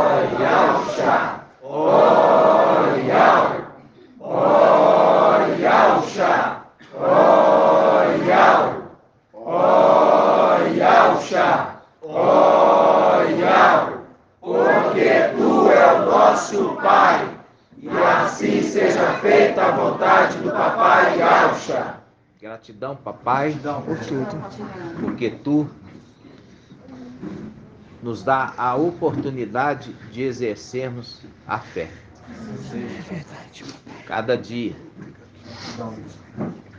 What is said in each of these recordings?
Oyalcha, Oyal, Oyalcha, Oyal, Oyalcha, Oyal, porque Tu é o nosso Pai, e assim seja feita a vontade do Papai Yalcha. Gratidão, papai, Por tudo. porque Tu nos dá a oportunidade de exercermos a fé. É verdade, papai. Cada dia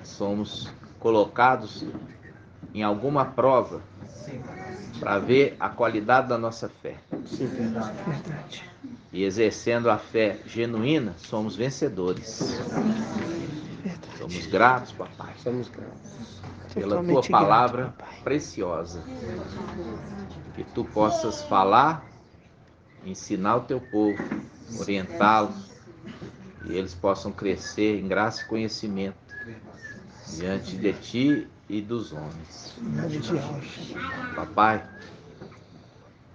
somos colocados em alguma prova para ver a qualidade da nossa fé. Verdade. E exercendo a fé genuína, somos vencedores. Verdade. Somos gratos, papai, Somos gratos. pela Tua Totalmente palavra grato, papai. preciosa. Que Tu possas falar, ensinar o Teu povo, orientá-los, e eles possam crescer em graça e conhecimento diante de Ti e dos homens. Em nome de Yalcha. Papai,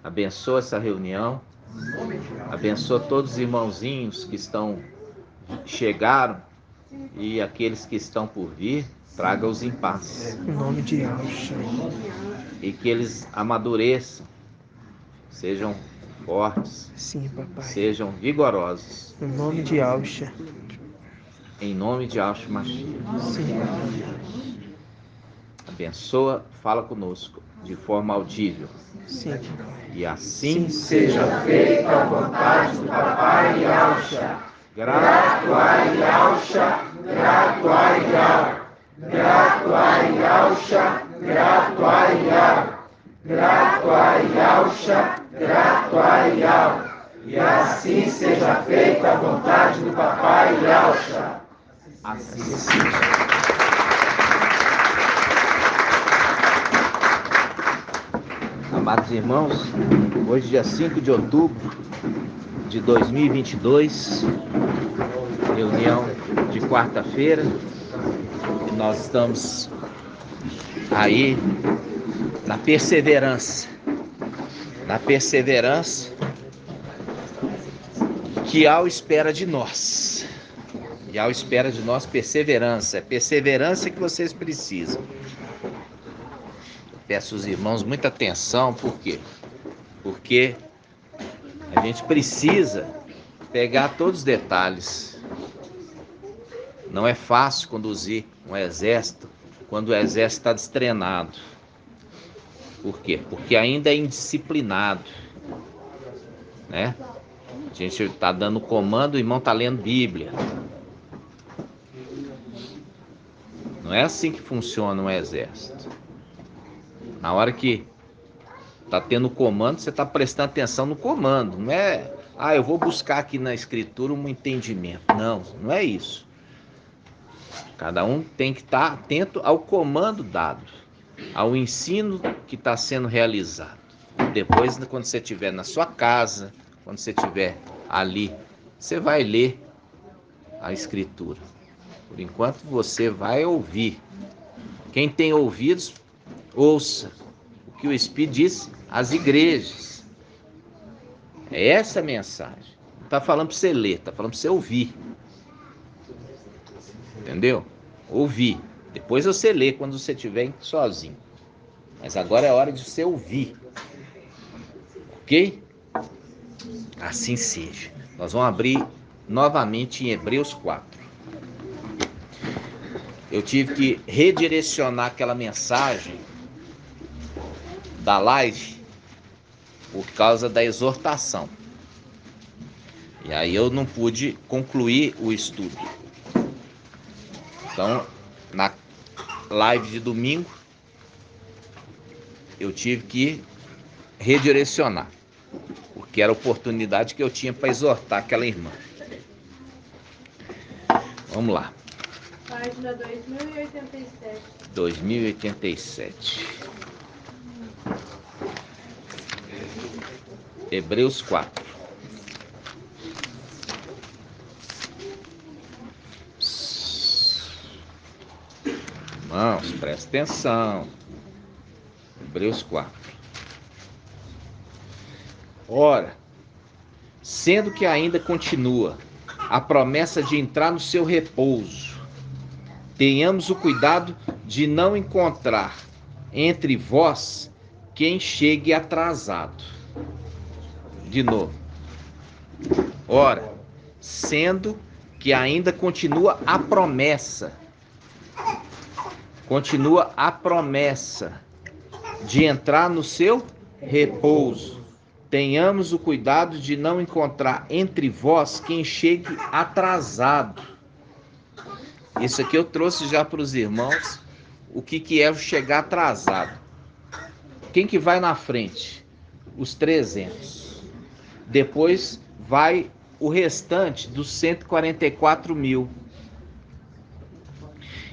abençoa essa reunião, abençoa todos os irmãozinhos que chegaram e aqueles que estão por vir, traga-os em paz. Em nome de Yalcha. E que eles amadureçam, sejam fortes, Sim, papai. sejam vigorosos. Em nome de Yalcha. Em nome de Yahshua Mashiach. Sim, Abençoa, fala conosco de forma audível. sim, papai. E assim Seja feita a vontade do Papai Yalcha. grato a Yalcha, grato a Yal, grato a Yalcha, grato a Yal, grato a Yalcha, grato a Yal. E assim seja feita a vontade do Papai Yalcha. assim seja. Amados irmãos, hoje dia 5 de outubro de 2022, reunião de quarta-feira, e nós estamos aí na perseverança que Yahweh espera de nós. Yahweh espera de nós perseverança, é perseverança que vocês precisam. Peço aos irmãos muita atenção, por quê? Porque a gente precisa pegar todos os detalhes. Não é fácil conduzir um exército quando o exército está destreinado. Por quê? Porque ainda é indisciplinado, né? A gente está dando comando, o irmão está lendo Bíblia. Não é assim que funciona um exército. Na hora que está tendo comando, você está prestando atenção no comando. Não é, eu vou buscar aqui na escritura um entendimento. Não, não é isso. Cada um tem que estar atento ao comando dado, ao ensino que está sendo realizado. Depois, quando você estiver na sua casa, quando você estiver ali, você vai ler a escritura. Por enquanto, você vai ouvir. Quem tem ouvidos, ouça o que o Espírito diz às igrejas. É essa a mensagem. Não está falando para você ler, está falando para você ouvir. Entendeu? Ouvir. Depois você lê quando você estiver sozinho. Mas agora é hora de você ouvir. Ok? Assim seja. Nós vamos abrir novamente em Hebreus 4. Eu tive que redirecionar aquela mensagem da live por causa da exortação. E aí eu não pude concluir o estudo. Então, na live de domingo, eu tive que redirecionar, porque era a oportunidade que eu tinha para exortar aquela irmã. Vamos lá. Página 2087. 2087. Hebreus 4. Irmãos, presta atenção. Hebreus 4. Ora, sendo que ainda continua a promessa de entrar no seu repouso, tenhamos o cuidado de não encontrar entre vós quem chegue atrasado. De novo. Ora, sendo que ainda continua a promessa de entrar no seu repouso, tenhamos o cuidado de não encontrar entre vós quem chegue atrasado. Isso aqui eu trouxe já para os irmãos, o que é chegar atrasado. Quem que vai na frente? Os 300. Depois vai o restante dos 144 mil.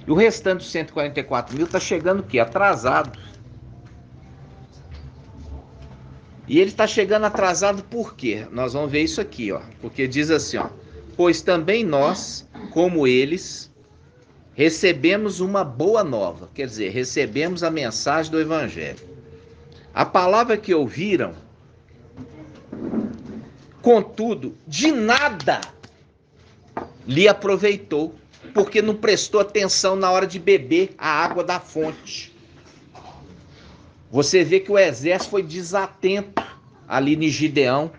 E o restante dos 144 mil está chegando o quê? Atrasado. E ele está chegando atrasado por quê? Nós vamos ver isso aqui, ó. Porque diz assim, ó. Pois também nós, como eles, recebemos uma boa nova. Quer dizer, recebemos a mensagem do Evangelho. A palavra que ouviram, contudo, de nada lhe aproveitou, porque não prestou atenção na hora de beber a água da fonte. Você vê que o exército foi desatento ali em Gideão.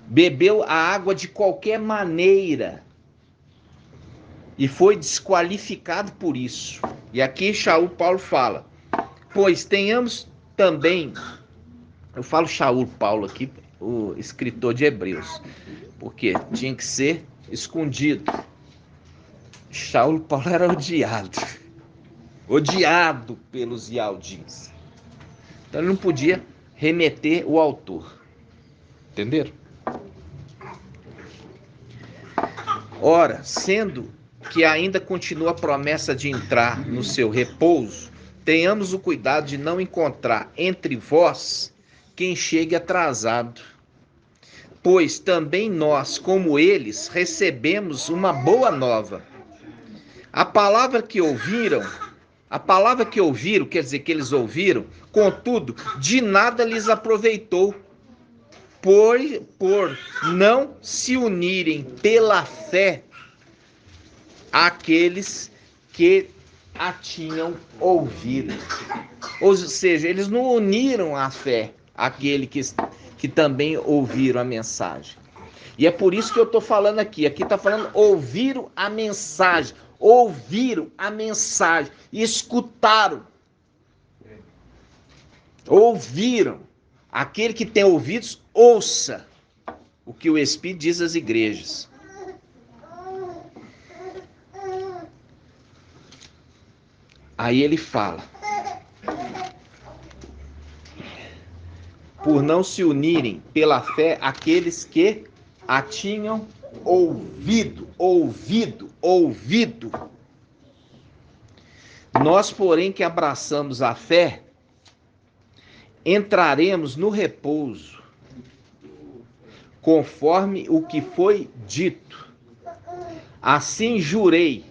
Bebeu a água de qualquer maneira e foi desqualificado por isso. E aqui Paulo fala, pois tenhamos também, eu falo Paulo aqui, o escritor de Hebreus, porque tinha que ser escondido. Paulo era odiado pelos Ialdins. Então ele não podia remeter o autor. Entenderam? Ora, sendo que ainda continua a promessa de entrar no seu repouso, tenhamos o cuidado de não encontrar entre vós quem chegue atrasado. Pois também nós, como eles, recebemos uma boa nova. A palavra que ouviram, quer dizer que eles ouviram, contudo, de nada lhes aproveitou, por não se unirem pela fé àqueles que a tinham ouvido. Ou seja, eles não uniram a fé àquele que também ouviram a mensagem. E é por isso que eu estou falando aqui. Aqui está falando ouviram a mensagem. Ouviram a mensagem. Escutaram. Ouviram. Aquele que tem ouvidos, ouça o que o Espírito diz às igrejas. Aí ele fala, por não se unirem pela fé aqueles que a tinham ouvido. Nós, porém, que abraçamos a fé, entraremos no repouso, conforme o que foi dito. Assim jurei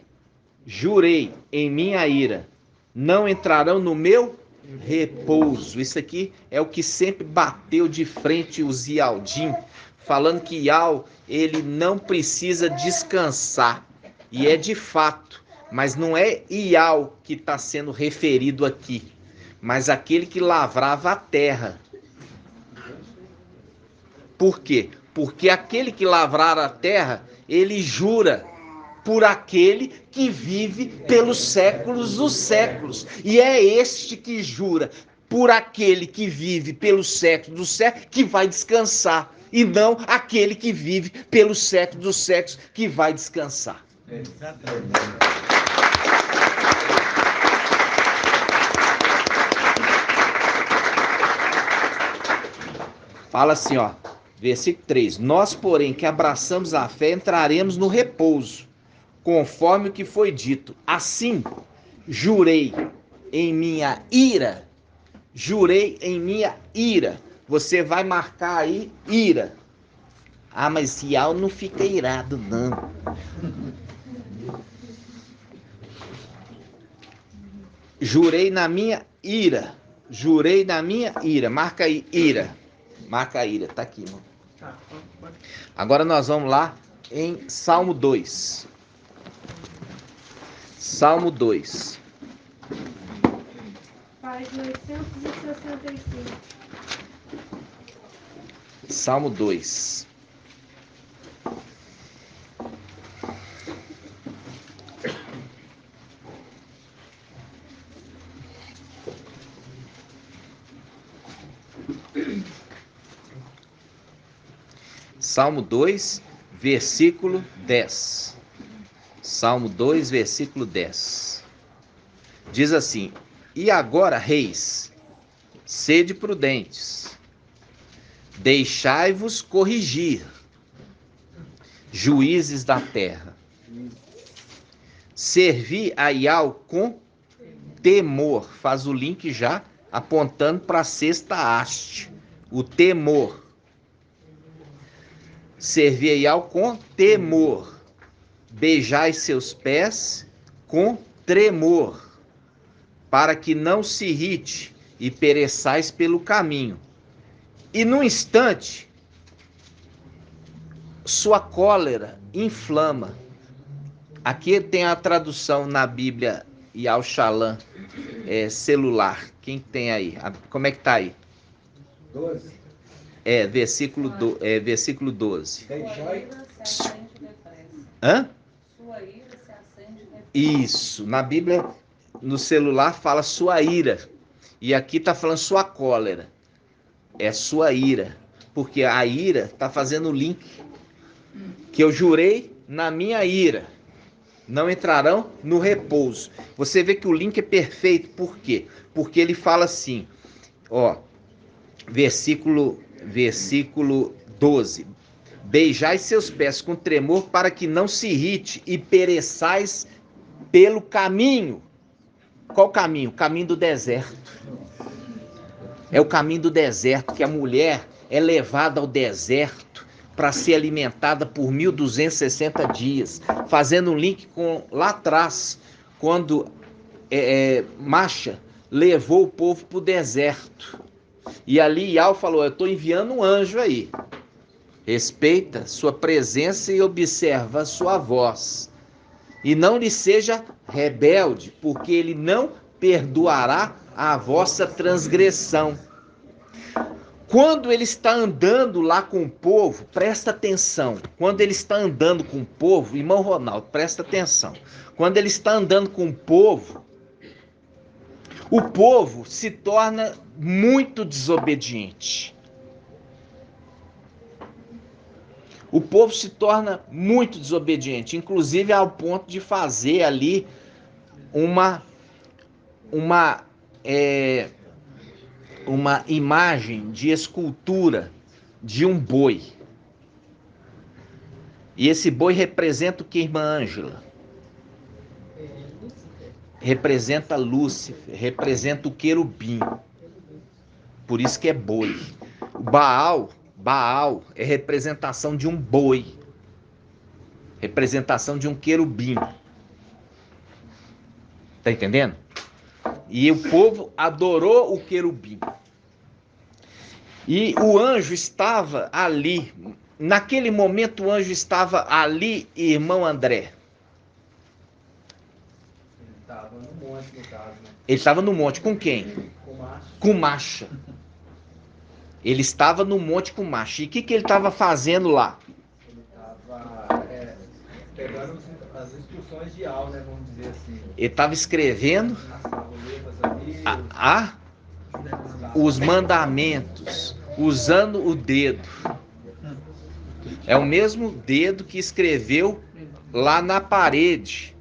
em minha ira, não entrarão no meu repouso. Isso aqui é o que sempre bateu de frente os Ialdim, falando que Ial, ele não precisa descansar. E é de fato, mas não é Ial que está sendo referido aqui, mas aquele que lavrava a terra. Por quê? Porque aquele que lavrar a terra, ele jura por aquele que vive pelos séculos dos séculos. E é este que jura por aquele que vive pelos séculos dos séculos que vai descansar. E não aquele que vive pelos séculos dos séculos que vai descansar. Fala assim, ó, versículo 3. Nós, porém, que abraçamos a fé, entraremos no repouso, conforme o que foi dito. Assim, jurei em minha ira. Você vai marcar aí, ira. Ah, mas Ial não fica irado, não. Jurei na minha ira. Marca aí, ira. Marca a ira, tá aqui, irmão. Agora nós vamos lá em Salmo 2. Salmo 2. Página 865. Salmo 2. Salmo 2, versículo 10. Salmo 2, versículo 10. Diz assim: E agora, reis, sede prudentes, deixai-vos corrigir, juízes da terra. Servi a Iau com temor. Faz o link já apontando para a sexta haste. O temor. Servi a Iau com temor. Beijai seus pés com tremor, para que não se irrite e pereçais pelo caminho. E num instante, sua cólera inflama. Aqui tem a tradução na Bíblia Yal Shalom, celular. Quem tem aí? Como é que tá aí? 12. Versículo 12. Deixai. Hã? Isso. Na Bíblia, no celular, fala sua ira. E aqui tá falando sua cólera. É sua ira. Porque a ira tá fazendo o link. Que eu jurei na minha ira. Não entrarão no repouso. Você vê que o link é perfeito. Por quê? Porque ele fala assim, ó, versículo 12. Beijai seus pés com tremor para que não se irrite e pereçais pelo caminho. Qual caminho? O caminho do deserto. É o caminho do deserto, que a mulher é levada ao deserto para ser alimentada por 1260 dias, fazendo um link com lá atrás, quando Macha levou o povo para o deserto. E ali Iau falou: eu estou enviando um anjo aí. Respeita sua presença e observa sua voz. E não lhe seja rebelde, porque ele não perdoará a vossa transgressão. Quando ele está andando lá com o povo, presta atenção. Quando ele está andando com o povo, irmão Ronaldo, presta atenção. Quando ele está andando com o povo se torna muito desobediente. O povo se torna muito desobediente, inclusive ao ponto de fazer ali uma imagem de escultura de um boi. E esse boi representa o que, irmã Ângela? Representa Lúcifer, representa o querubim. Por isso que é boi. O Baal é representação de um boi. Representação de um querubim. Tá entendendo? E o povo adorou o querubim. E o anjo estava ali. Naquele momento o anjo estava ali, irmão André. Ele estava no monte, no caso, né? Ele estava no monte com quem? Com Macha. Com Macha. Ele estava no monte com Macha. E o que ele estava fazendo lá? Ele estava pegando as instruções de Iau, né? Vamos dizer assim. Ele estava escrevendo As tabuletas ali. os mandamentos, usando o dedo. É o mesmo dedo que escreveu lá na parede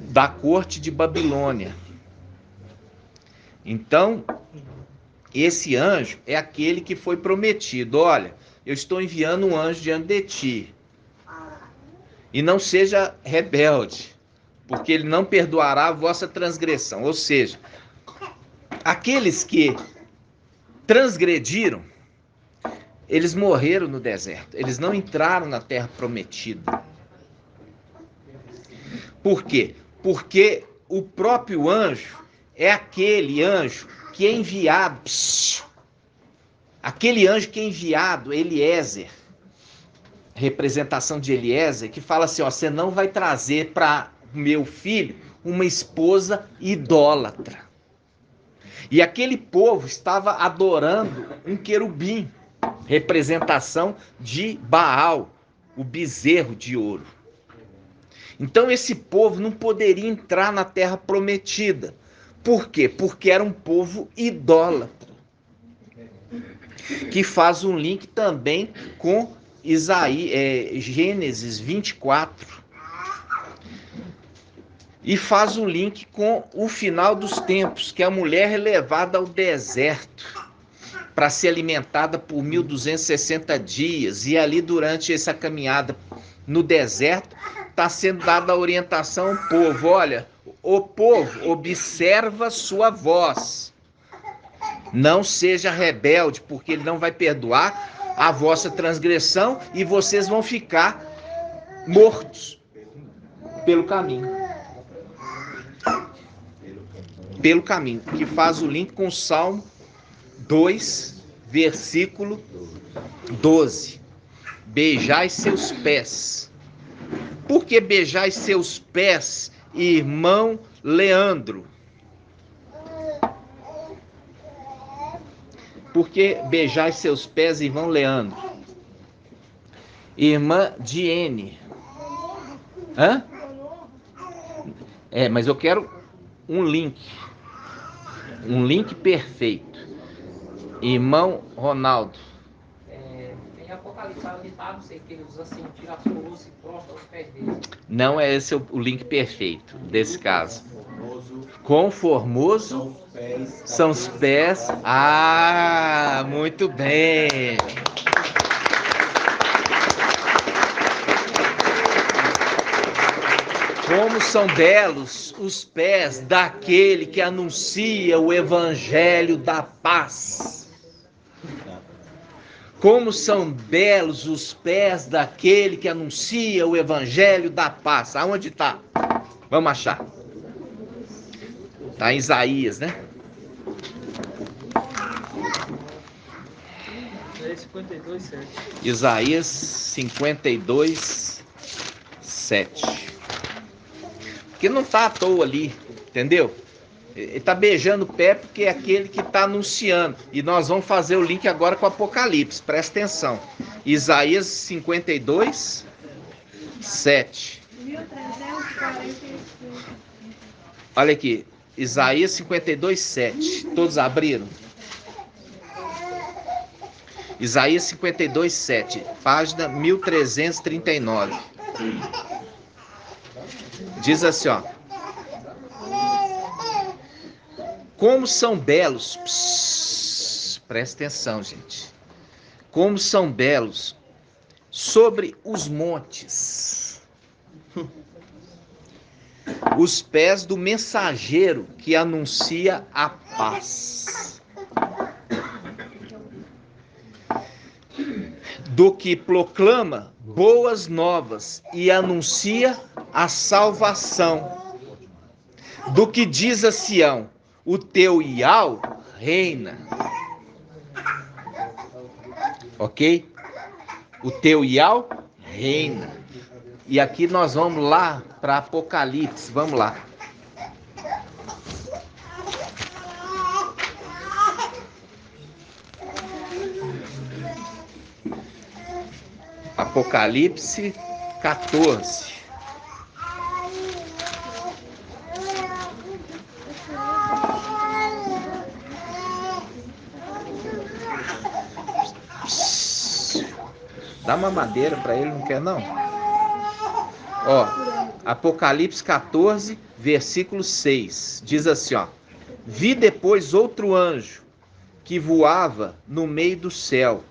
da corte de Babilônia. Então, esse anjo é aquele que foi prometido. Olha, eu estou enviando um anjo diante de ti. E não seja rebelde, porque ele não perdoará a vossa transgressão. Ou seja, aqueles que transgrediram, eles morreram no deserto. Eles não entraram na terra prometida. Por quê? Porque o próprio anjo é aquele anjo que é enviado aquele anjo que é enviado, Eliezer, representação de Eliezer, que fala assim, ó, você não vai trazer para meu filho uma esposa idólatra. E aquele povo estava adorando um querubim, representação de Baal, o bezerro de ouro. Então esse povo não poderia entrar na terra prometida. Por quê? Porque era um povo idólatra. Que faz um link também com Gênesis 24. E faz um link com o final dos tempos, que a mulher é levada ao deserto para ser alimentada por 1260 dias. E ali, durante essa caminhada no deserto, está sendo dada a orientação ao povo. Olha, o povo, observa sua voz. Não seja rebelde, porque ele não vai perdoar a vossa transgressão e vocês vão ficar mortos pelo caminho. Pelo caminho, que faz o link com o Salmo 2, versículo 12. Beijai seus pés. Por que beijai seus pés, irmão Leandro? Por que beijai seus pés, irmão Leandro? Irmã Diene. Hã? Mas eu quero um link. Um link perfeito. Irmão Ronaldo. Em Apocalipse, onde está, não sei, que ele usa assim, tira as coroas e prostra aos pés dele. Não é esse o link perfeito desse caso. Quão formoso são os pés. Ah, muito bem. Como são belos os pés daquele que anuncia o evangelho da paz. Como são belos os pés daquele que anuncia o evangelho da paz. Aonde está? Vamos achar. Está em Isaías, né? Isaías 52, 7. Porque não está à toa ali, entendeu? Ele está beijando o pé porque é aquele que está anunciando. E nós vamos fazer o link agora com o Apocalipse, presta atenção. Isaías 52, 7. 1345. Olha aqui, Isaías 52, 7. Todos abriram? Isaías 52, 7. Página 1339. Diz assim, ó. Como são belos, presta atenção, gente. Como são belos sobre os montes os pés do mensageiro que anuncia a paz, do que proclama boas novas e anuncia a salvação, do que diz a Sião, o teu Iau reina. Ok? O teu Iau reina. E aqui nós vamos lá para Apocalipse. Vamos lá. Apocalipse 14. Dá uma madeira para ele, não quer não? Ó, Apocalipse 14, versículo 6. Diz assim, ó. Vi depois outro anjo que voava no meio do céu,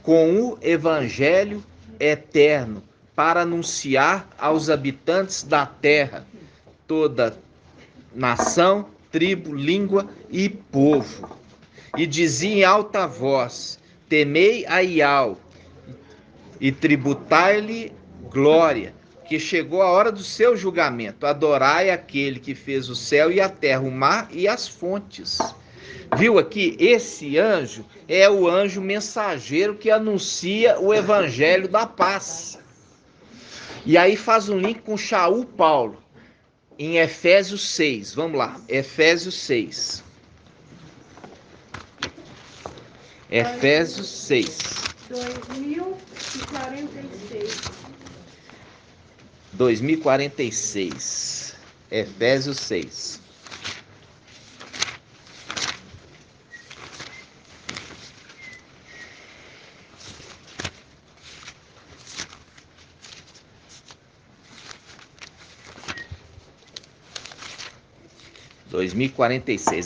com o evangelho eterno, para anunciar aos habitantes da terra, toda nação, tribo, língua e povo. E dizia em alta voz: temei a Iau e tributai-lhe glória, que chegou a hora do seu julgamento. Adorai aquele que fez o céu e a terra, o mar e as fontes. Viu aqui? Esse anjo é o anjo mensageiro que anuncia o evangelho da paz. E aí faz um link com Shaul Paulo, em Efésios 6. Vamos lá, Efésios 6. Efésios 6. 2046. 2046. Efésios 6.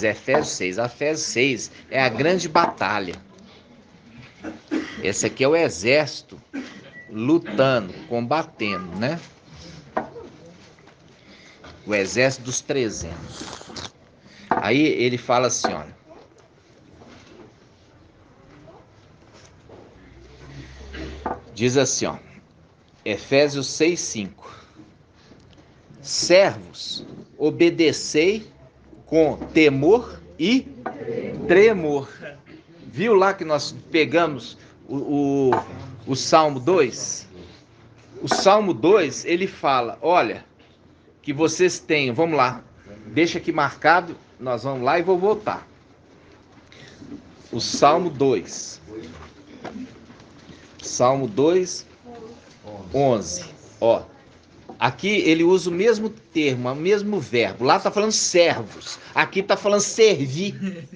Efésios 6. Efésios 6 é a grande batalha. Esse aqui é o exército lutando, combatendo, né? O exército dos 300. Aí ele fala assim, olha. Diz assim, ó. Efésios 6:5. Servos, obedecei com temor e tremor. Viu lá que nós pegamos o Salmo 2? O Salmo 2, ele fala, olha, que vocês tenham, vamos lá, deixa aqui marcado, nós vamos lá e vou voltar. O Salmo 2. Salmo 2, 11. Ó, aqui ele usa o mesmo termo, o mesmo verbo. Lá está falando servos, aqui está falando servir.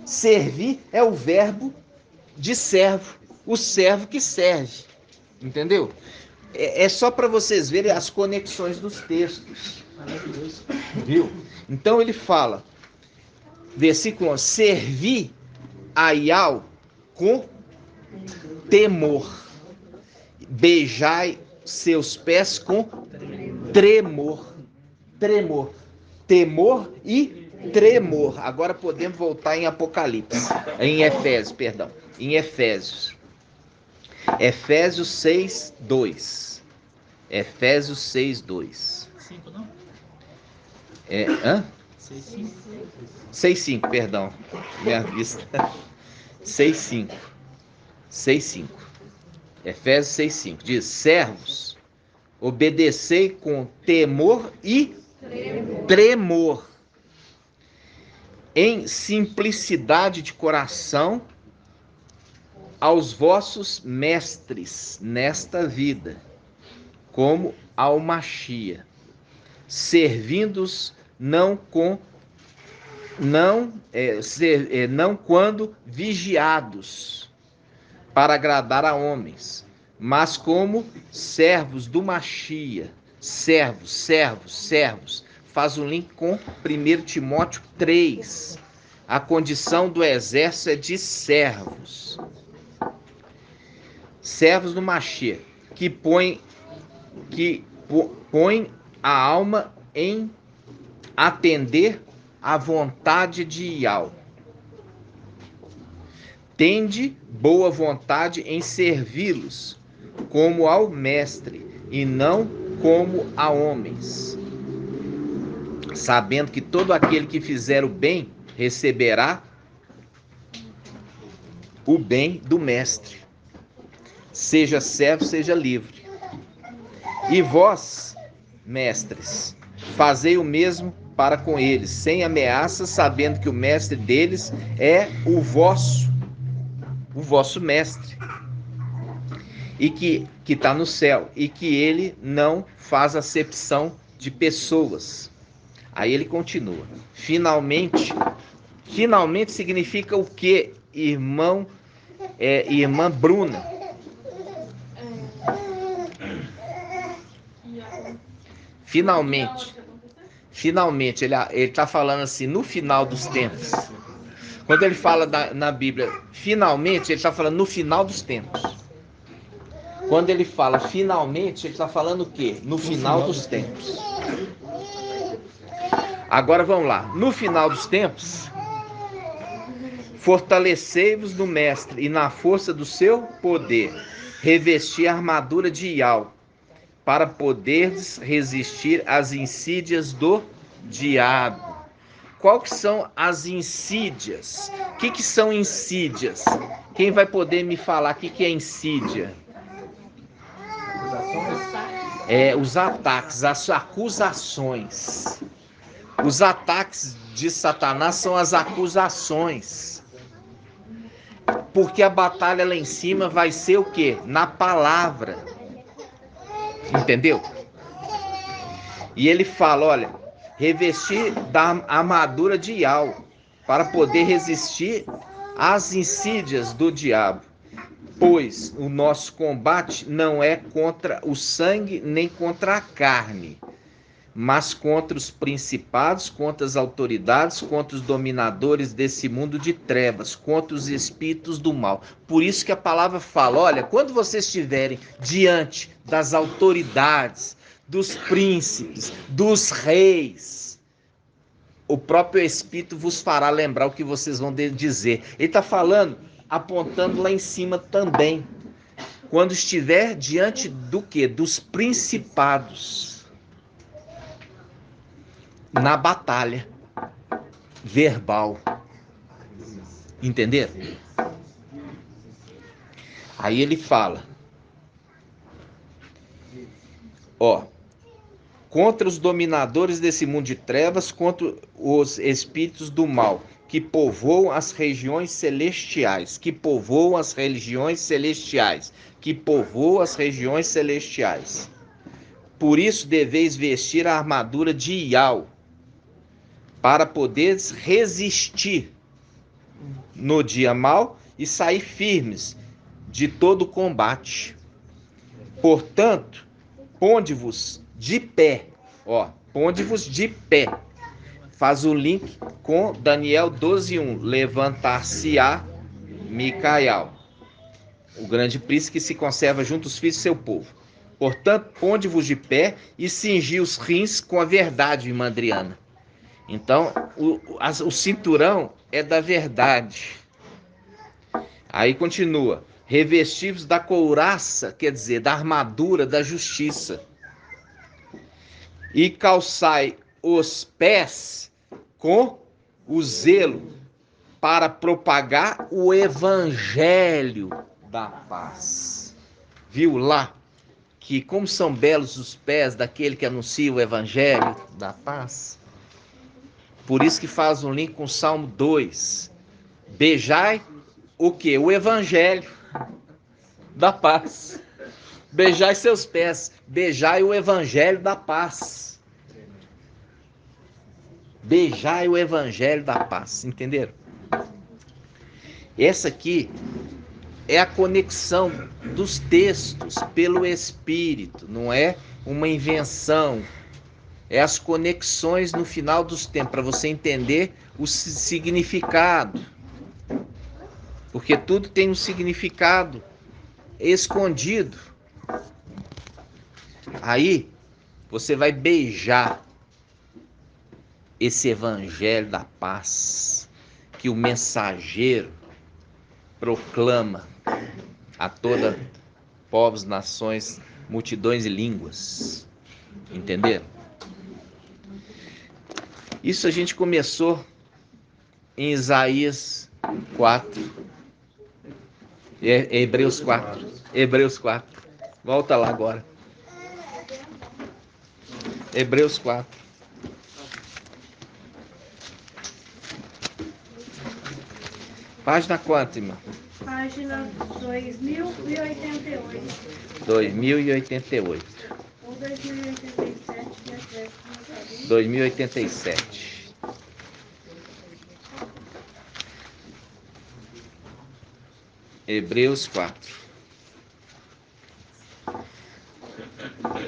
Servir é o verbo de servo, o servo que serve, entendeu? É só para vocês verem as conexões dos textos, viu? Então ele fala, versículo 11, servir a Iau com temor, beijai seus pés com tremor, temor e tremor. Agora podemos voltar em Apocalipse, em Efésios, perdão, em Efésios 6:2. Efésios 6:2. 5 não? 6:5. 6:5, perdão, minha vista. 6:5. Efésios 6:5 diz: servos, obedecei com temor e tremor, em simplicidade de coração, aos vossos mestres nesta vida, como ao Machia, servindo-os não quando vigiados para agradar a homens, mas como servos do Machia. Servos. Faz um link com 1 Timóteo 3. A condição do exército é de servos. Servos do Machia, que põe a alma em atender à vontade de Iau. Tende boa vontade em servi-los, como ao mestre, e não como a homens, sabendo que todo aquele que fizer o bem receberá o bem do mestre. Seja servo, seja livre. E vós, mestres, fazei o mesmo para com eles, sem ameaça, sabendo que o mestre deles é o vosso mestre, e que está no céu, e que ele não faz acepção de pessoas. Aí ele continua. Finalmente significa o que, irmã Bruna? Finalmente, ele está falando assim, no final dos tempos. Quando ele fala na Bíblia, finalmente, ele está falando no final dos tempos. Quando ele fala finalmente, ele está falando o quê? No final dos tempos. Agora vamos lá. No final dos tempos, fortalecei-vos no mestre e na força do seu poder, revesti a armadura de Iau, para poderes resistir às insídias do diabo. qual que são as insídias? O que são insídias? Quem vai poder me falar o que é insídia? Os ataques, as acusações. Os ataques de Satanás são as acusações. Porque a batalha lá em cima vai ser o quê? Na palavra. Entendeu? E ele fala, olha, revestir da armadura de Iau, para poder resistir às insídias do diabo. Pois o nosso combate não é contra o sangue nem contra a carne, mas contra os principados, contra as autoridades, contra os dominadores desse mundo de trevas, contra os espíritos do mal. Por isso que a palavra fala, olha, quando vocês estiverem diante das autoridades, dos príncipes, dos reis, o próprio Espírito vos fará lembrar o que vocês vão dizer. Ele está falando, apontando lá em cima também. Quando estiver diante do quê? Dos principados. Na batalha verbal. Entenderam? Aí ele fala, ó, contra os dominadores desse mundo de trevas, contra os espíritos do mal, que povoam as regiões celestiais, que povoam as regiões celestiais, que povoam as regiões celestiais. Por isso deveis vestir a armadura de Iau, para poderes resistir no dia mau e sair firmes de todo combate. Portanto, ponde-vos de pé, ó, ponde-vos de pé. Faz o link com Daniel 12:1, levantar-se-á Micael, o grande príncipe que se conserva junto aos filhos do seu povo. Portanto, ponde-vos de pé e cingi os rins com a verdade, irmã Adriana. Então, o cinturão é da verdade. Aí continua, revesti-vos da couraça, quer dizer, da armadura da justiça, e calçai os pés com o zelo para propagar o evangelho da paz. Viu lá que como são belos os pés daquele que anuncia o evangelho da paz? Por isso que faz um link com o Salmo 2. Beijai o quê? O evangelho da paz. Beijai seus pés. Beijai o evangelho da paz. Beijai o evangelho da paz. Entenderam? Essa aqui é a conexão dos textos pelo Espírito. Não é uma invenção. É as conexões no final dos tempos, para você entender o significado. Porque tudo tem um significado escondido. Aí, você vai beijar esse evangelho da paz que o mensageiro proclama a toda povos, nações, multidões e línguas. Entenderam? Isso a gente começou em Isaías 4. Hebreus 4. Hebreus 4. Volta lá agora. Hebreus 4. Página quanto, irmã? Página 2088. 2088. Ou 2087, que é 2087. Hebreus 4.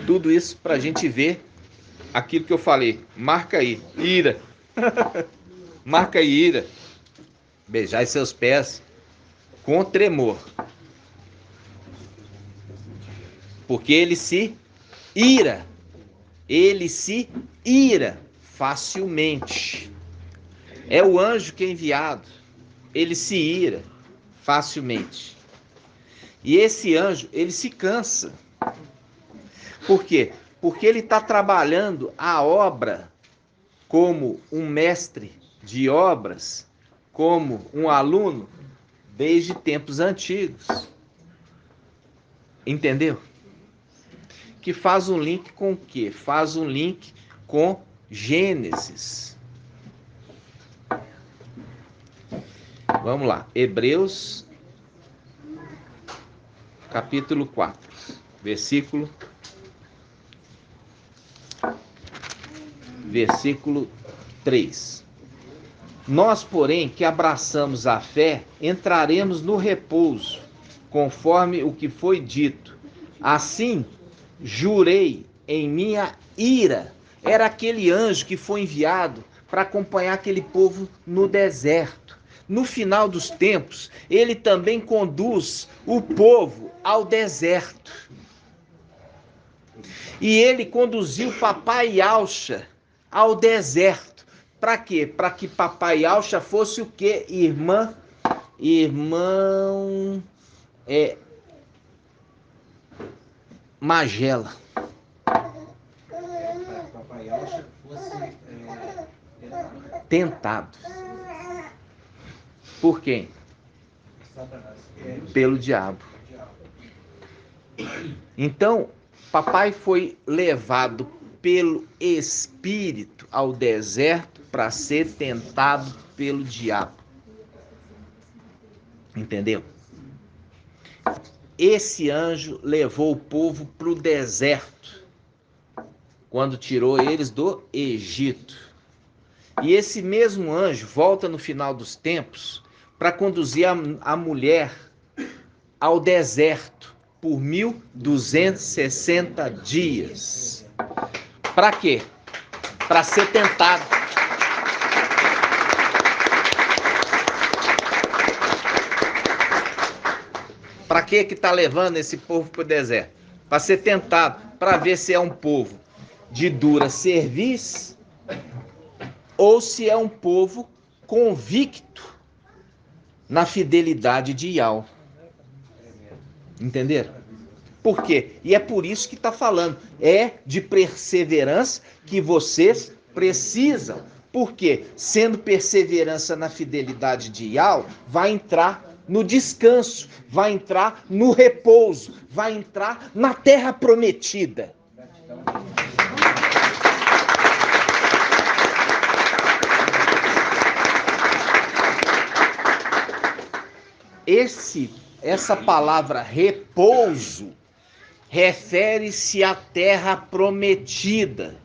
Tudo isso para a gente ver aquilo que eu falei. Marca aí, ira. Marca aí, ira. Beijai seus pés com tremor. Porque ele se ira. Ele se ira facilmente. É o anjo que é enviado. Ele se ira facilmente. E esse anjo, ele se cansa. Por quê? Porque ele está trabalhando a obra como um mestre de obras como um aluno desde tempos antigos. Entendeu? Que faz um link com o quê? Faz um link com Gênesis. Vamos lá. Hebreus, capítulo 4, versículo 3. Nós, porém, que abraçamos a fé, entraremos no repouso, conforme o que foi dito. Assim, jurei em minha ira. Era aquele anjo que foi enviado para acompanhar aquele povo no deserto. No final dos tempos, ele também conduz o povo ao deserto. E ele conduziu Papai Alcha ao deserto. Para quê? Para que Papai Alcha fosse o quê? Magela. Papai Alcha fosse Tentado. Por quem? Satanás. Pelo diabo. Então, papai foi levado pelo Espírito ao deserto para ser tentado pelo diabo. Entendeu? Esse anjo levou o povo para o deserto, quando tirou eles do Egito. E esse mesmo anjo volta no final dos tempos para conduzir a mulher ao deserto por 1260 dias. Para quê? Para ser tentado. Para que está levando esse povo para o deserto? Para ser tentado, para ver se é um povo de dura cerviz ou se é um povo convicto na fidelidade de Yahweh. Entenderam? Por quê? E é por isso que está falando. É de perseverança que vocês precisam. Por quê? Sendo perseverança na fidelidade de Yahweh, vai entrar no descanso, vai entrar no repouso, vai entrar na terra prometida. Essa palavra repouso refere-se à terra prometida.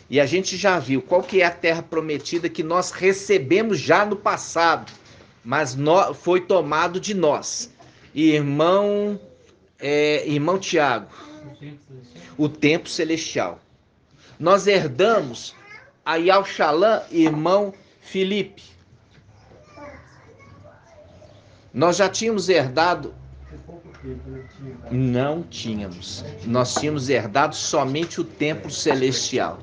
E a gente já viu qual que é a terra prometida que nós recebemos já no passado, mas foi tomado de nós. Irmão Tiago, o templo celestial. Nós herdamos a Yalxalã, irmão Felipe. Nós já tínhamos herdado? Não tínhamos. Nós tínhamos herdado somente o templo celestial.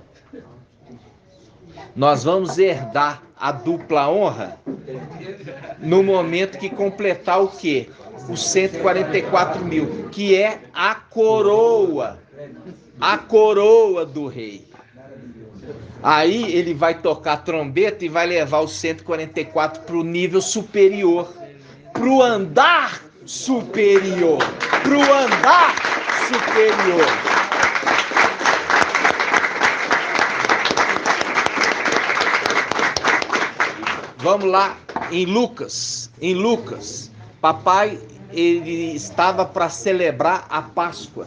Nós vamos herdar a dupla honra no momento que completar o quê? Os 144 mil, que é a coroa do rei. Aí ele vai tocar a trombeta e vai levar os 144 para o nível superior. Para o andar superior. Vamos lá em Lucas. Papai, ele estava para celebrar a Páscoa.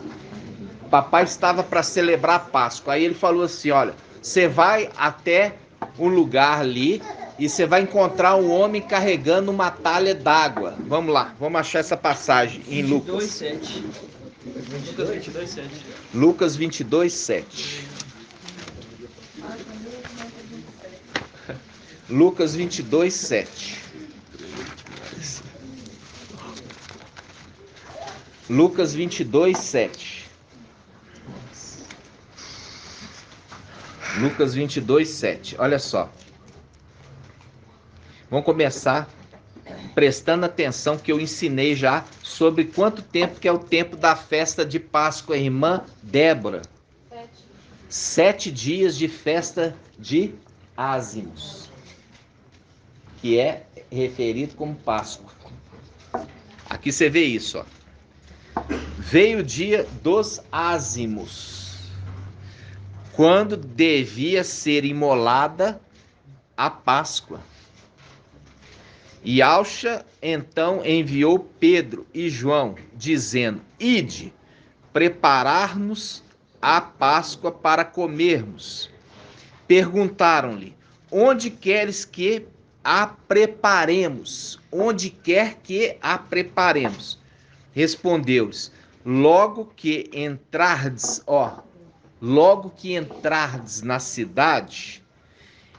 Aí ele falou assim, olha, você vai até um lugar ali e você vai encontrar um homem carregando uma talha d'água. Vamos lá, vamos achar essa passagem em Lucas. Lucas 22:7. Lucas 22:7. Lucas 22:7. Lucas 22:7. Olha só. Vamos começar prestando atenção que eu ensinei já sobre quanto tempo que é o tempo da festa de Páscoa, irmã Débora. 7 dias de festa de ázimos. que é referido como Páscoa. Aqui você vê isso, ó. Veio o dia dos ázimos, quando devia ser imolada a Páscoa. E Alcha então enviou Pedro e João, dizendo: Ide, preparar-nos a Páscoa para comermos. Perguntaram-lhe: Onde queres que a preparemos? Onde quer que a preparemos? Respondeu-lhes: Logo que entrardes na cidade,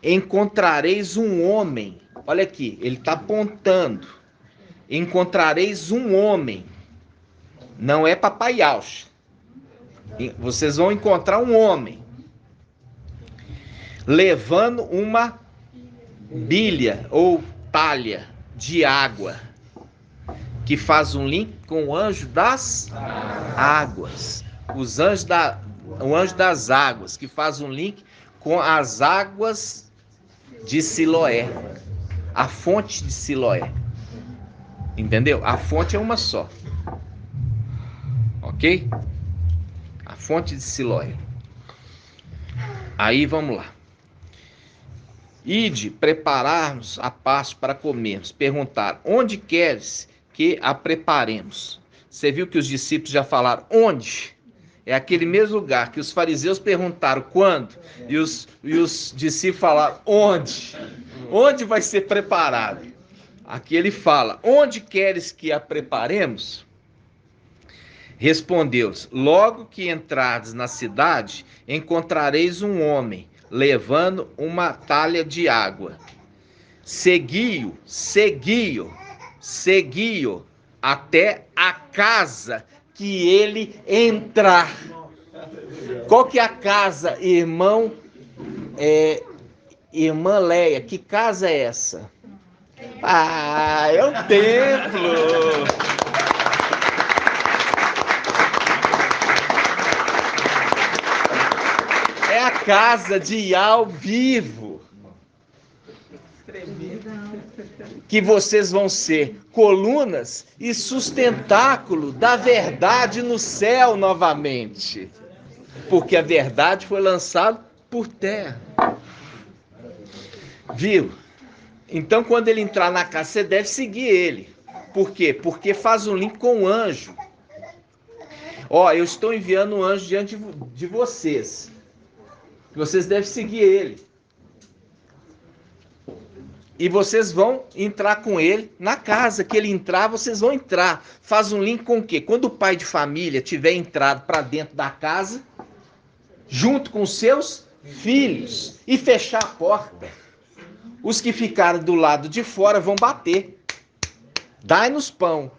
encontrareis um homem. Olha aqui, ele está apontando. Encontrareis um homem. Não é papai Alcha. Vocês vão encontrar um homem levando uma bilha ou talha de água, que faz um link com o anjo das águas. O anjo das águas, que faz um link com as águas de Siloé. A fonte de Siloé. Entendeu? A fonte é uma só. Ok? A fonte de Siloé. Aí vamos lá. Ide, preparar-nos a Páscoa para comermos. Perguntaram: Onde queres que a preparemos? Você viu que os discípulos já falaram onde? É aquele mesmo lugar que os fariseus perguntaram quando, e os discípulos falaram onde? Onde vai ser preparado? Aqui ele fala: Onde queres que a preparemos? Respondeu-lhes: Logo que entrardes na cidade, encontrareis um homem levando uma talha de água. Segui-o até a casa que ele entrar. Qual que é a casa, irmã Leia? Que casa é essa? Ah, é o templo. É a casa de Yahvé vivo. Que vocês vão ser colunas e sustentáculo da verdade no céu novamente. Porque a verdade foi lançada por terra. Viu? Então, quando ele entrar na casa, você deve seguir ele. Por quê? Porque faz um link com o anjo. Eu estou enviando um anjo diante de vocês. Vocês devem seguir ele. E vocês vão entrar com ele na casa que ele entrar, vocês vão entrar. Faz um link com o quê? Quando o pai de família tiver entrado para dentro da casa, junto com seus filhos, e fechar a porta, os que ficaram do lado de fora vão bater. Dai-nos pão.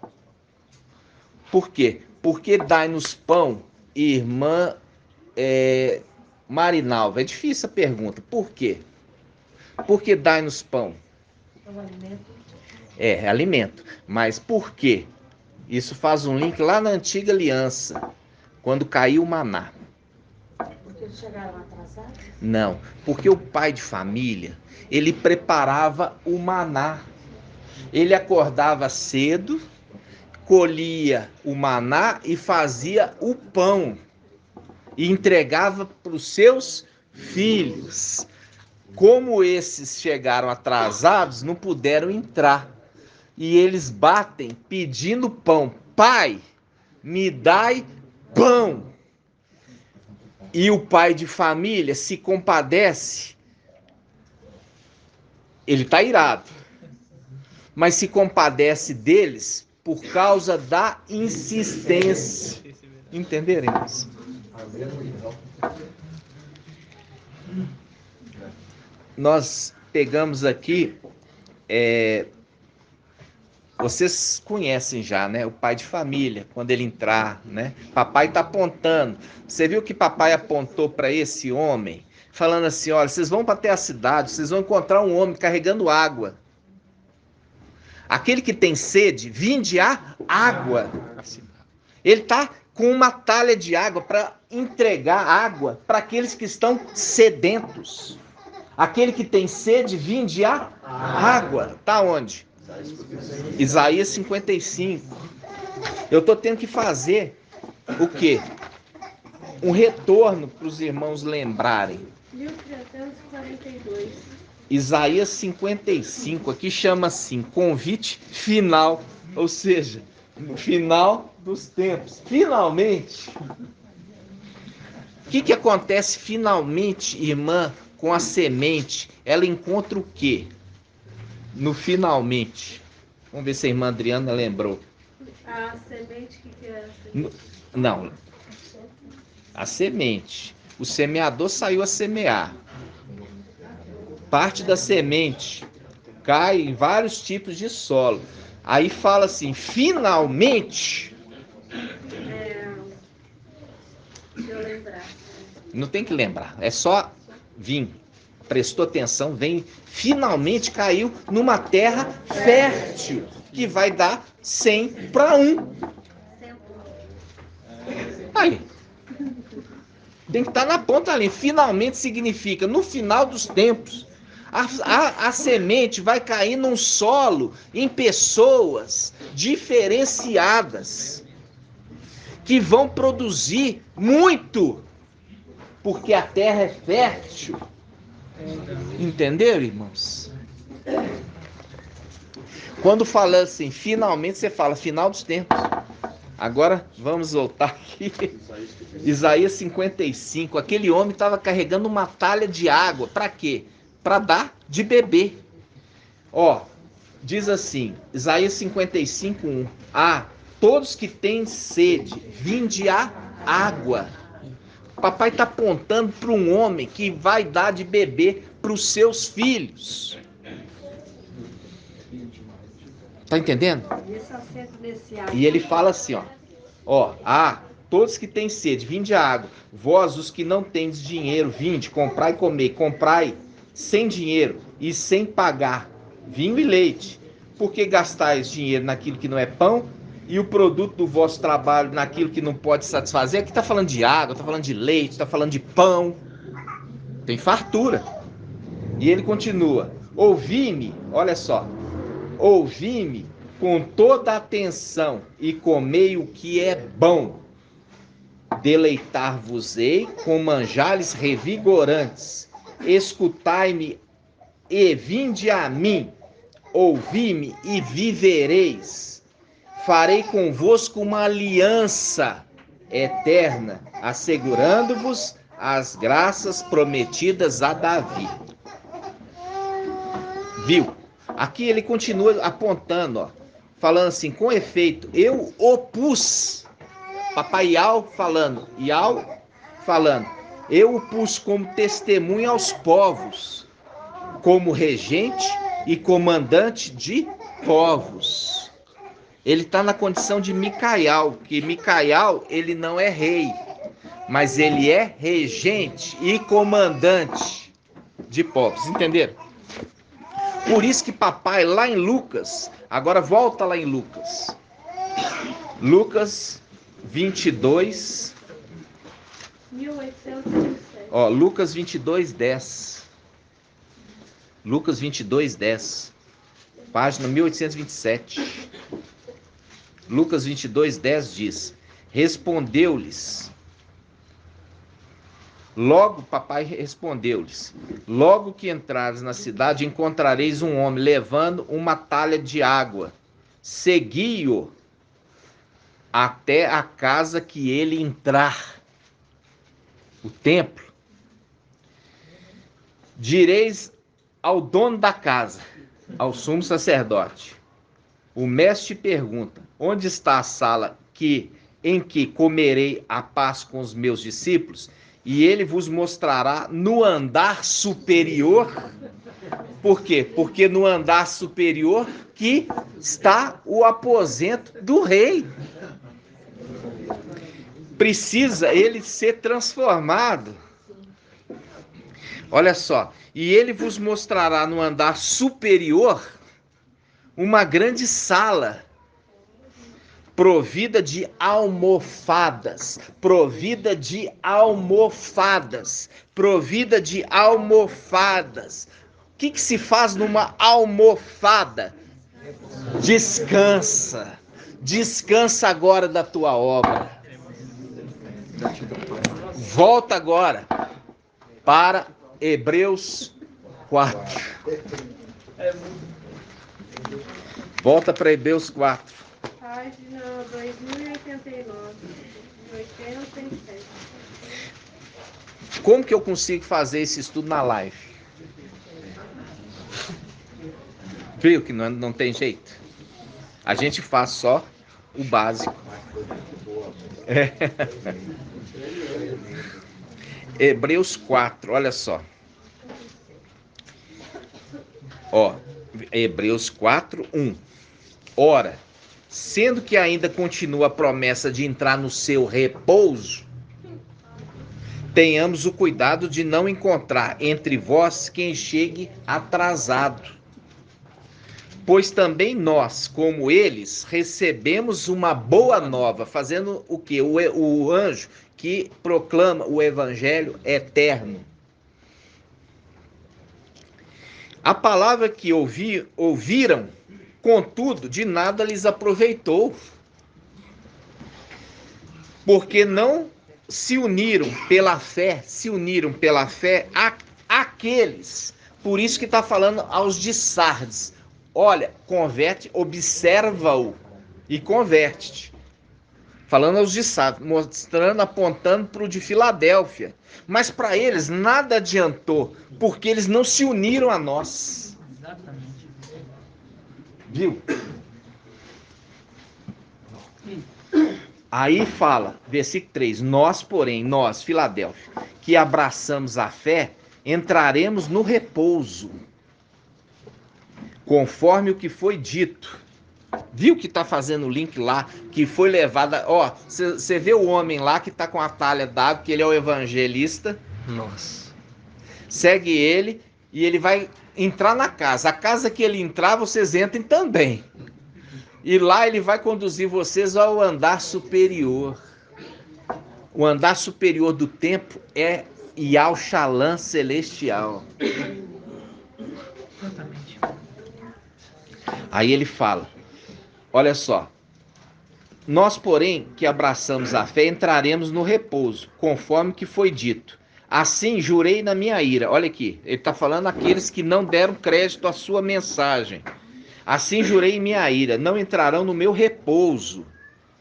Por quê? Porque dai-nos pão, irmã Marinalva. É difícil a pergunta. Por quê? Porque dai-nos pão. É alimento. Mas por quê? Isso faz um link lá na antiga aliança, quando caiu o maná. Porque eles chegaram atrasados? Não, porque o pai de família, ele preparava o maná. Ele acordava cedo, colhia o maná e fazia o pão. E entregava para os seus filhos. Como esses chegaram atrasados, não puderam entrar. E eles batem pedindo pão. Pai, me dai pão. E o pai de família se compadece. Ele está irado. Mas se compadece deles por causa da insistência. Entenderam isso? Nós pegamos aqui, vocês conhecem já, né? O pai de família, quando ele entrar, né? Papai está apontando. Você viu que papai apontou para esse homem, falando assim: olha, vocês vão até a cidade, vocês vão encontrar um homem carregando água. Aquele que tem sede, vinde a água. Ele está com uma talha de água para entregar água para aqueles que estão sedentos. Aquele que tem sede, vinde a água. Tá onde? Isaías 55. Eu estou tendo que fazer o quê? Um retorno para os irmãos lembrarem. 1342. Isaías 55, aqui chama assim, convite final, ou seja, no final dos tempos. Finalmente. O que acontece finalmente, irmã, com a semente? Ela encontra o quê? No finalmente. Vamos ver se a irmã Adriana lembrou. A semente, que é a semente? Não. A semente. O semeador saiu a semear. Parte da semente cai em vários tipos de solo. Aí fala assim, finalmente. Deixa eu lembrar. Não tem que lembrar, é só vir. Prestou atenção, vem. Finalmente caiu numa terra fértil, que vai dar 100 para 1. Aí. Tem que estar na ponta ali. Finalmente significa no final dos tempos. A semente vai cair num solo, em pessoas diferenciadas, que vão produzir muito, porque a terra é fértil. Entenderam, irmãos? Quando fala assim, finalmente, você fala final dos tempos. Agora vamos voltar aqui. Isaías 55. Aquele homem estava carregando uma talha de água. Para quê? Para dar de beber. Ó, diz assim, Isaías 55, 1. Todos que têm sede, vinde a água. Papai está apontando para um homem que vai dar de beber para os seus filhos. Tá entendendo? E ele fala assim, ó, todos que têm sede, vinde a água. Vós, os que não tendes dinheiro, vinde, comprai e comer. Comprai sem dinheiro e sem pagar vinho e leite. Porque gastais dinheiro naquilo que não é pão e o produto do vosso trabalho naquilo que não pode satisfazer? Aqui está falando de água, está falando de leite, está falando de pão. Tem fartura. E ele continua, ouvi-me, olha só, ouvi-me com toda atenção e comei o que é bom. Deleitar-vos-ei com manjares revigorantes. Escutai-me e vinde a mim. Ouvi-me e vivereis. Farei convosco uma aliança eterna, assegurando-vos as graças prometidas a Davi. Viu? Aqui ele continua apontando, falando assim, com efeito, eu opus, papai Iau falando, eu o pus como testemunha aos povos, como regente e comandante de povos. Ele está na condição de Micaial, que Micaial, ele não é rei, mas ele é regente e comandante de povos, entenderam? Por isso que papai, lá em Lucas, agora volta lá em Lucas. Lucas 22. 1827. Lucas 22, 10. Lucas 22, 10. Página 1827. Lucas 22, 10 diz: respondeu-lhes. Papai respondeu-lhes: logo que entrares na cidade, encontrareis um homem levando uma talha de água. Segui-o até a casa que ele entrar, o templo. Direis ao dono da casa, ao sumo sacerdote: o mestre pergunta, onde está a sala em que comerei a paz com os meus discípulos? E ele vos mostrará no andar superior. Por quê? Porque no andar superior que está o aposento do rei. Precisa ele ser transformado. Olha só. E ele vos mostrará no andar superior uma grande sala, provida de almofadas, provida de almofadas, provida de almofadas. O que se faz numa almofada? Descansa. Descansa agora da tua obra. Volta agora para Hebreus 4. Volta para Hebreus 4. Página 2089, 87. Como que eu consigo fazer esse estudo na live? Viu que não tem jeito? A gente faz só o básico. Hebreus 4, olha só. Ó, Hebreus 4, 1. Ora, sendo que ainda continua a promessa de entrar no seu repouso, tenhamos o cuidado de não encontrar entre vós quem chegue atrasado. Pois também nós, como eles, recebemos uma boa nova, fazendo o quê? O anjo que proclama o evangelho eterno. A palavra que ouviram, contudo, de nada lhes aproveitou, porque não se uniram pela fé, àqueles. Por isso que está falando aos de Sardes. Olha, converte, observa-o e converte-te. Falando aos de Sardes, mostrando, apontando para o de Filadélfia. Mas para eles nada adiantou, porque eles não se uniram a nós. Exatamente. Viu? Aí fala, versículo 3, nós, porém, nós, Filadélfia, que abraçamos a fé, entraremos no repouso, conforme o que foi dito. Viu que tá fazendo o link lá, que foi levado, ó, você vê o homem lá que tá com a talha d'água, que ele é o evangelista. Nossa. Segue ele e ele vai entrar na casa. A casa que ele entrar, vocês entrem também. E lá ele vai conduzir vocês ao andar superior. O andar superior do tempo é Yal Shalom celestial. Exatamente. Aí ele fala, olha só. Nós, porém, que abraçamos a fé, entraremos no repouso, conforme que foi dito. Assim jurei na minha ira. Olha aqui, ele está falando àqueles que não deram crédito à sua mensagem. Assim jurei em minha ira, não entrarão no meu repouso,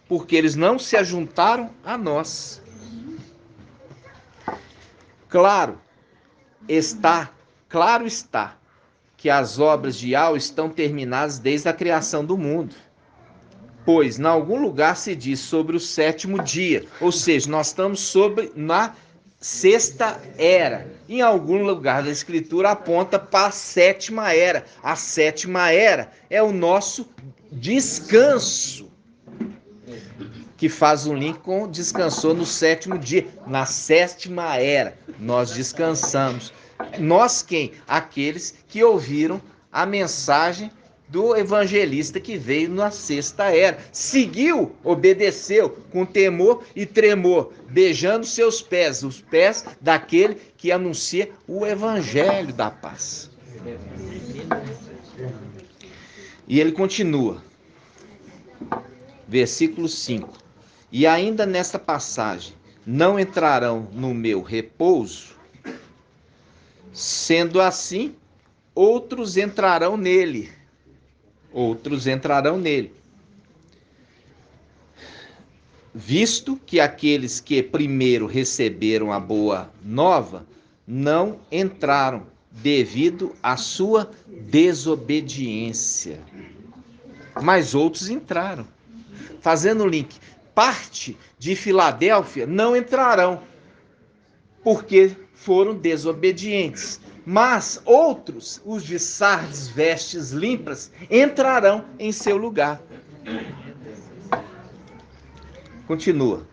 porque eles não se ajuntaram a nós. Claro está que as obras de Yahweh estão terminadas desde a criação do mundo. Pois, em algum lugar se diz sobre o sétimo dia, ou seja, nós estamos na sexta era. Em algum lugar da Escritura aponta para a sétima era. A sétima era é o nosso descanso, que faz um link com descansou no sétimo dia. Na sétima era, nós descansamos. Nós quem? Aqueles que ouviram a mensagem do evangelista que veio na sexta era. Seguiu, obedeceu com temor e tremor, beijando seus pés, os pés daquele que anuncia o evangelho da paz. E ele continua. Versículo 5. E ainda nesta passagem, não entrarão no meu repouso, sendo assim, outros entrarão nele. Outros entrarão nele. Visto que aqueles que primeiro receberam a boa nova não entraram devido à sua desobediência. Mas outros entraram. Fazendo o link, parte de Filadélfia não entrarão, porque foram desobedientes. Mas outros, os de Sardes, vestes limpas, entrarão em seu lugar. Continua.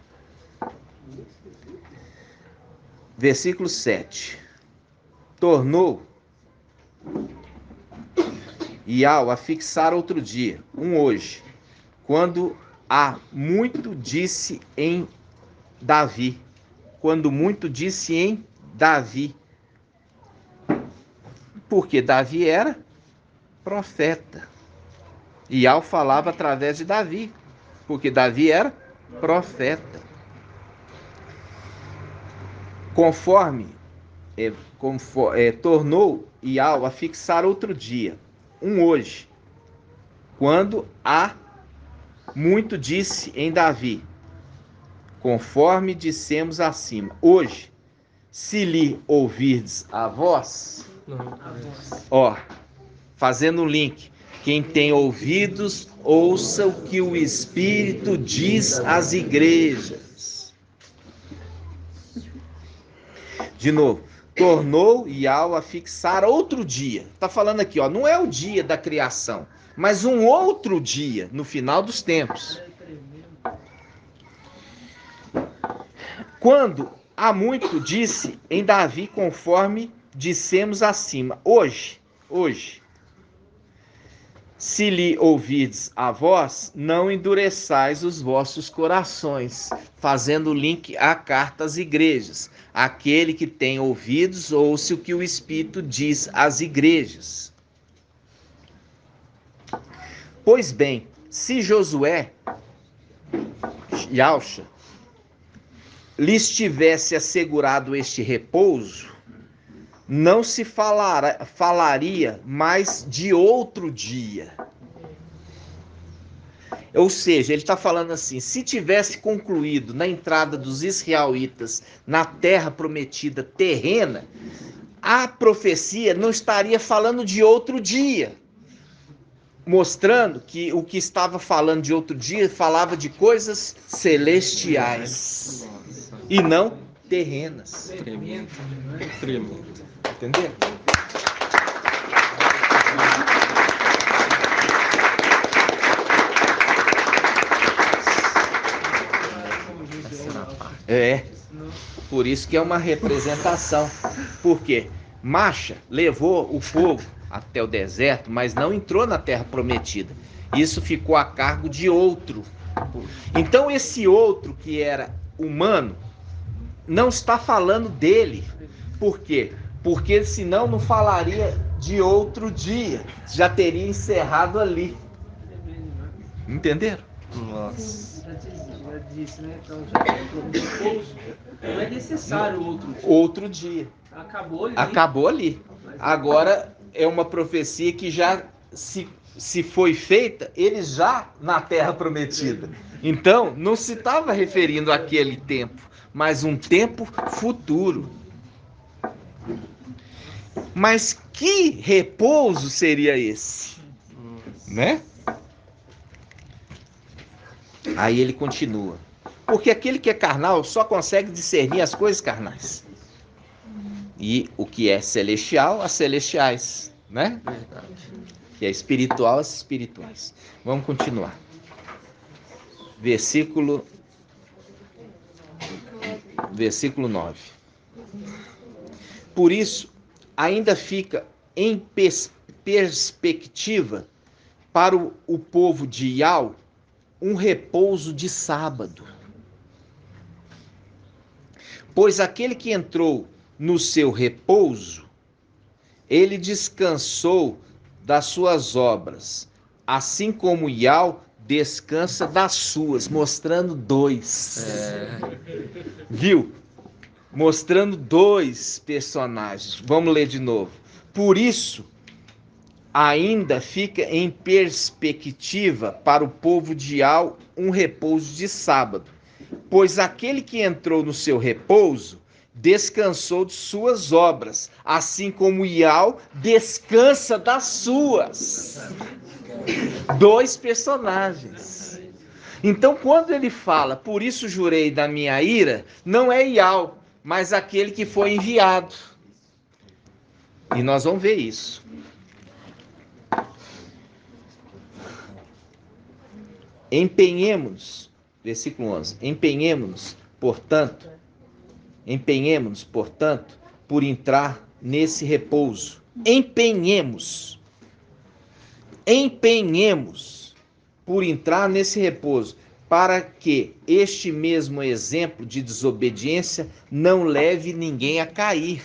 Versículo 7. Tornou Yahweh a fixar outro dia, hoje, quando há muito disse em Davi. Quando muito disse em Davi. Porque Davi era profeta. E Yahweh falava através de Davi. Porque Davi era profeta. Tornou Yahweh a fixar outro dia, um hoje, quando há muito disse em Davi, conforme dissemos acima. Hoje, se lhe ouvirdes a voz, ó, fazendo um link, quem tem ouvidos, ouça o que o Espírito diz às igrejas. De novo, tornou Yahweh a fixar outro dia. Está falando aqui, ó, não é o dia da criação, mas um outro dia no final dos tempos. Quando há muito disse em Davi, conforme dissemos acima. Hoje, se lhe ouvirdes a voz, não endureçais os vossos corações. Fazendo o link à carta às igrejas. Aquele que tem ouvidos, ouça o que o Espírito diz às igrejas. Pois bem, se Josué, Yahshua, lhes tivesse assegurado este repouso, não se falaria mais de outro dia. Ou seja, ele está falando assim, se tivesse concluído na entrada dos israelitas na terra prometida terrena, a profecia não estaria falando de outro dia, mostrando que o que estava falando de outro dia falava de coisas celestiais e não terrenas. Entendeu? É, por isso que é uma representação. Por quê? Macha levou o povo até o deserto, mas não entrou na terra prometida. Isso ficou a cargo de outro. Então esse outro que era humano não está falando dele. Por quê? Porque senão não falaria de outro dia. Já teria encerrado ali. Entenderam? Nossa. Já disse, né? Então já não é necessário outro dia. Acabou ali. Agora é uma profecia que já se foi feita, eles já na terra prometida. Então, não se estava referindo àquele tempo, mas um tempo futuro. Mas que repouso seria esse? Né? Aí ele continua. Porque aquele que é carnal só consegue discernir as coisas carnais. E o que é celestial, as celestiais, né? Que é espiritual, as espirituais. Vamos continuar. Versículo 9. Por isso, ainda fica em perspectiva para o povo de Yahweh um repouso de sábado. Pois aquele que entrou no seu repouso, ele descansou das suas obras, assim como Yahweh descansa das suas, mostrando dois. Viu? Mostrando dois personagens. Vamos ler de novo. Por isso, ainda fica em perspectiva para o povo de Yahweh um repouso de sábado. Pois aquele que entrou no seu repouso descansou de suas obras, assim como Yahweh descansa das suas. Dois personagens. Então, quando ele fala, por isso jurei da minha ira, não é Yahweh, mas aquele que foi enviado. E nós vamos ver isso. Empenhemo-nos, versículo 11, empenhemo-nos, portanto, por entrar nesse repouso. Empenhemos por entrar nesse repouso, para que este mesmo exemplo de desobediência não leve ninguém a cair.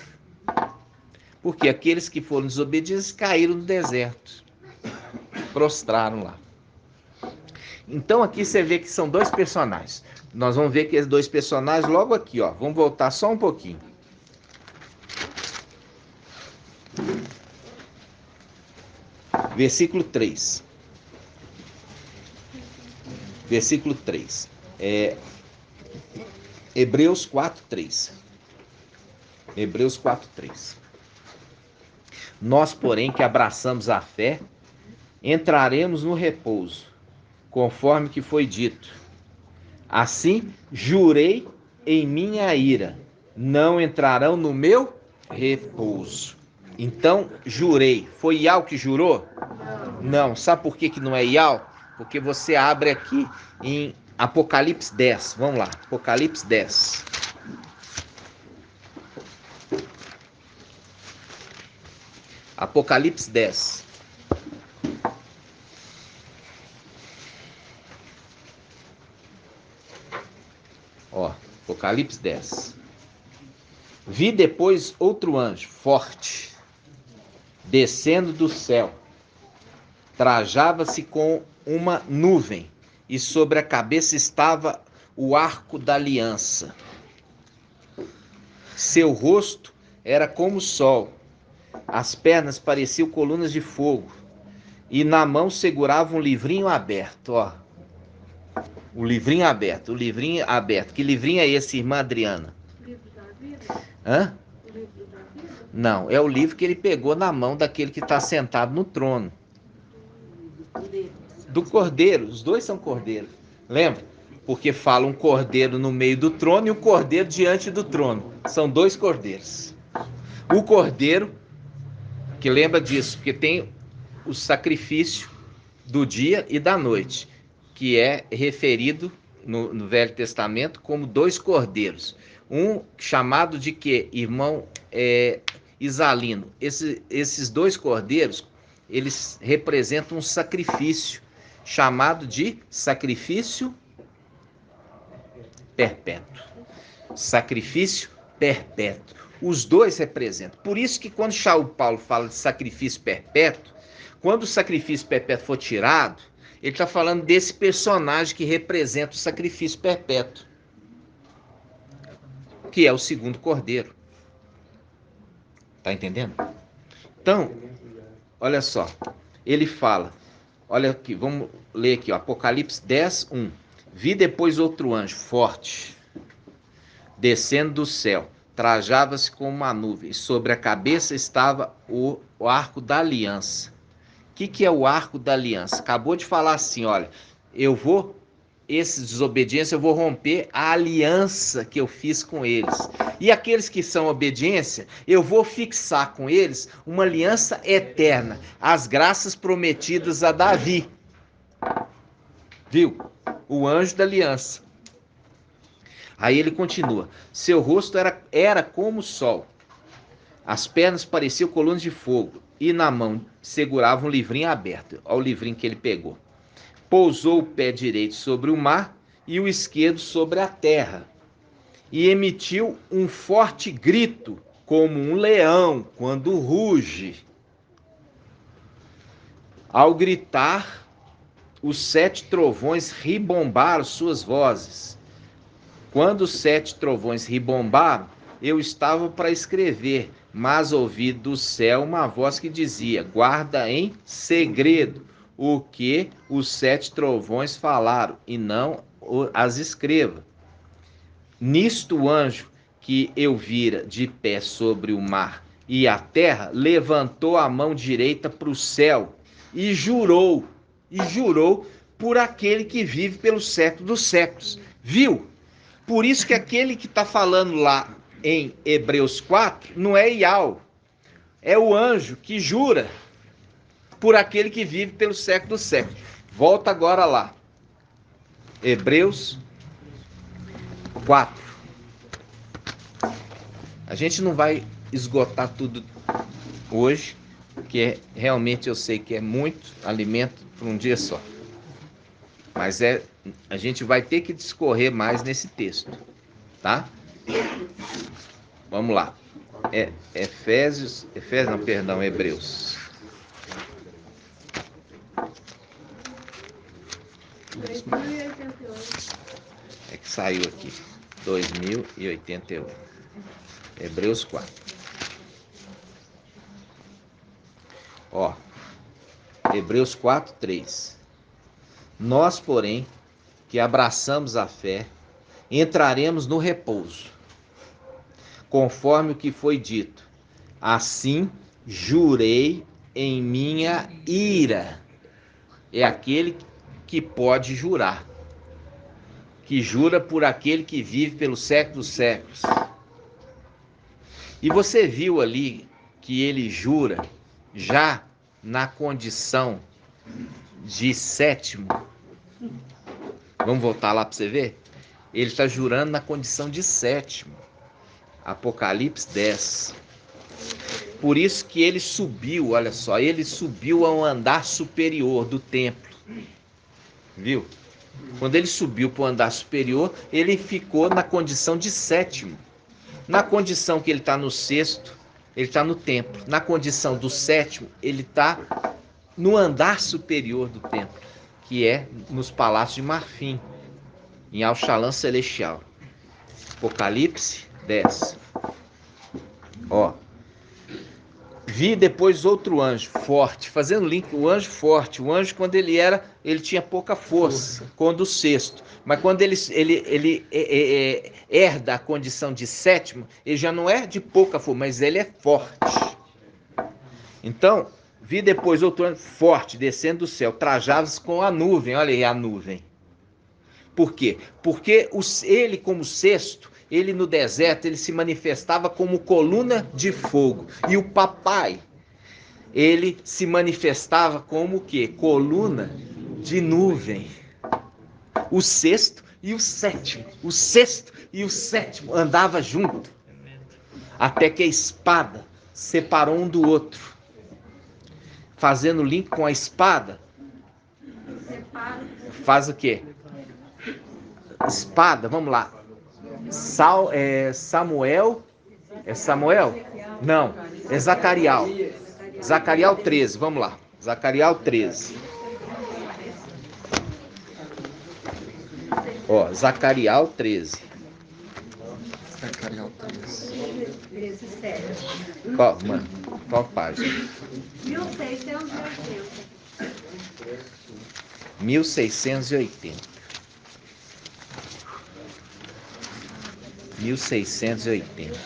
Porque aqueles que foram desobedientes caíram no deserto, prostraram lá. Então aqui você vê que são dois personagens. Nós vamos ver que esses dois personagens logo aqui, ó. Vamos voltar só um pouquinho. Versículo 3. Versículo 3. Hebreus 4:3. Hebreus 4:3. Nós, porém, que abraçamos a fé, entraremos no repouso, conforme que foi dito. Assim, jurei em minha ira, não entrarão no meu repouso. Então, jurei. Foi Iau que jurou? Não. Sabe por que não é Iau? Porque você abre aqui em Apocalipse 10. Vamos lá, Apocalipse 10. Apocalipse 10. Ó, Apocalipse 10. Vi depois outro anjo, forte, descendo do céu. Trajava-se com uma nuvem, e sobre a cabeça estava o arco da aliança. Seu rosto era como o sol, as pernas pareciam colunas de fogo, e na mão segurava um livrinho aberto, ó. O livrinho aberto, o livrinho aberto. Que livrinho é esse, irmã Adriana? Livro da vida? Hã? O livro da vida? Não, é o livro que ele pegou na mão daquele que está sentado no trono. Do cordeiro, os dois são cordeiros. Lembra? Porque fala um cordeiro no meio do trono e o cordeiro diante do trono. São dois cordeiros. O cordeiro, que lembra disso, porque tem o sacrifício do dia e da noite, que é referido no Velho Testamento como dois cordeiros. Um chamado de quê? Irmão Isalino. Esses dois cordeiros, eles representam um sacrifício, chamado de sacrifício perpétuo. Sacrifício perpétuo. Os dois representam. Por isso que quando Paulo fala de sacrifício perpétuo, quando o sacrifício perpétuo for tirado, ele está falando desse personagem que representa o sacrifício perpétuo, que é o segundo cordeiro. Tá entendendo? Então, olha só, ele fala, olha aqui, vamos ler aqui, ó, Apocalipse 10, 1. Vi depois outro anjo forte, descendo do céu, trajava-se como uma nuvem, e sobre a cabeça estava o arco da aliança. O que é o arco da aliança? Acabou de falar assim, olha, esses desobedientes, eu vou romper a aliança que eu fiz com eles. E aqueles que são obediência, eu vou fixar com eles uma aliança eterna, as graças prometidas a Davi. Viu? O anjo da aliança. Aí ele continua, seu rosto era como o sol, as pernas pareciam colunas de fogo, e na mão segurava um livrinho aberto. Olha o livrinho que ele pegou. Pousou o pé direito sobre o mar e o esquerdo sobre a terra. E emitiu um forte grito, como um leão quando ruge. Ao gritar, os 7 trovões ribombaram suas vozes. Quando os 7 trovões ribombaram, eu estava para escrever, mas ouvi do céu uma voz que dizia, guarda em segredo o que os 7 trovões falaram, e não as escreva. Nisto o anjo que eu vira de pé sobre o mar e a terra, levantou a mão direita para o céu e jurou por aquele que vive pelo século dos séculos. Viu? Por isso que aquele que está falando lá em Hebreus 4 não é Iau, é o anjo que jura por aquele que vive pelo século dos séculos. Volta agora lá. Hebreus 4. A gente não vai esgotar tudo hoje, porque realmente eu sei que é muito alimento para um dia só. Mas a gente vai ter que discorrer mais nesse texto, tá? Vamos lá. Efésios não, perdão, Hebreus. 2088. É que saiu aqui. 2088. Hebreus 4. Ó. Hebreus 4, 3. Nós, porém, que abraçamos a fé, entraremos no repouso, conforme o que foi dito. Assim jurei em minha ira. É aquele que pode jurar, que jura por aquele que vive pelos séculos dos séculos. E você viu ali que ele jura já na condição de sétimo. Vamos voltar lá para você ver? Ele está jurando na condição de sétimo. Apocalipse 10. Por isso que ele subiu, olha só, ele subiu ao andar superior do templo. Viu? Quando ele subiu para o andar superior, ele ficou na condição de sétimo. Na condição que ele está no sexto, ele está no templo. Na condição do sétimo, ele está no andar superior do templo, que é nos palácios de marfim, em Al-Shalom celestial. Apocalipse 10. Ó. Vi depois outro anjo forte, fazendo link, o anjo forte. O anjo, quando ele tinha pouca força, quando o sexto. Mas quando ele herda a condição de sétimo, ele já não é de pouca força, mas ele é forte. Então, vi depois outro anjo forte, descendo do céu, trajava-se com a nuvem. Olha aí a nuvem. Por quê? Porque ele, como sexto, ele no deserto, ele se manifestava como coluna de fogo. E o papai, ele se manifestava como o quê? Coluna de nuvem. O sexto e o sétimo. O sexto e o sétimo andava junto. Até que a espada separou um do outro. Fazendo link com a espada. Faz o quê? Espada, vamos lá. Samuel. É Samuel? Não, é Zacarial. Zacarial 13, vamos lá. Zacarial 13. Ó, Zacarial 13. Zacarial 13. 13, 7. Qual página? 1680. 1680. 1680.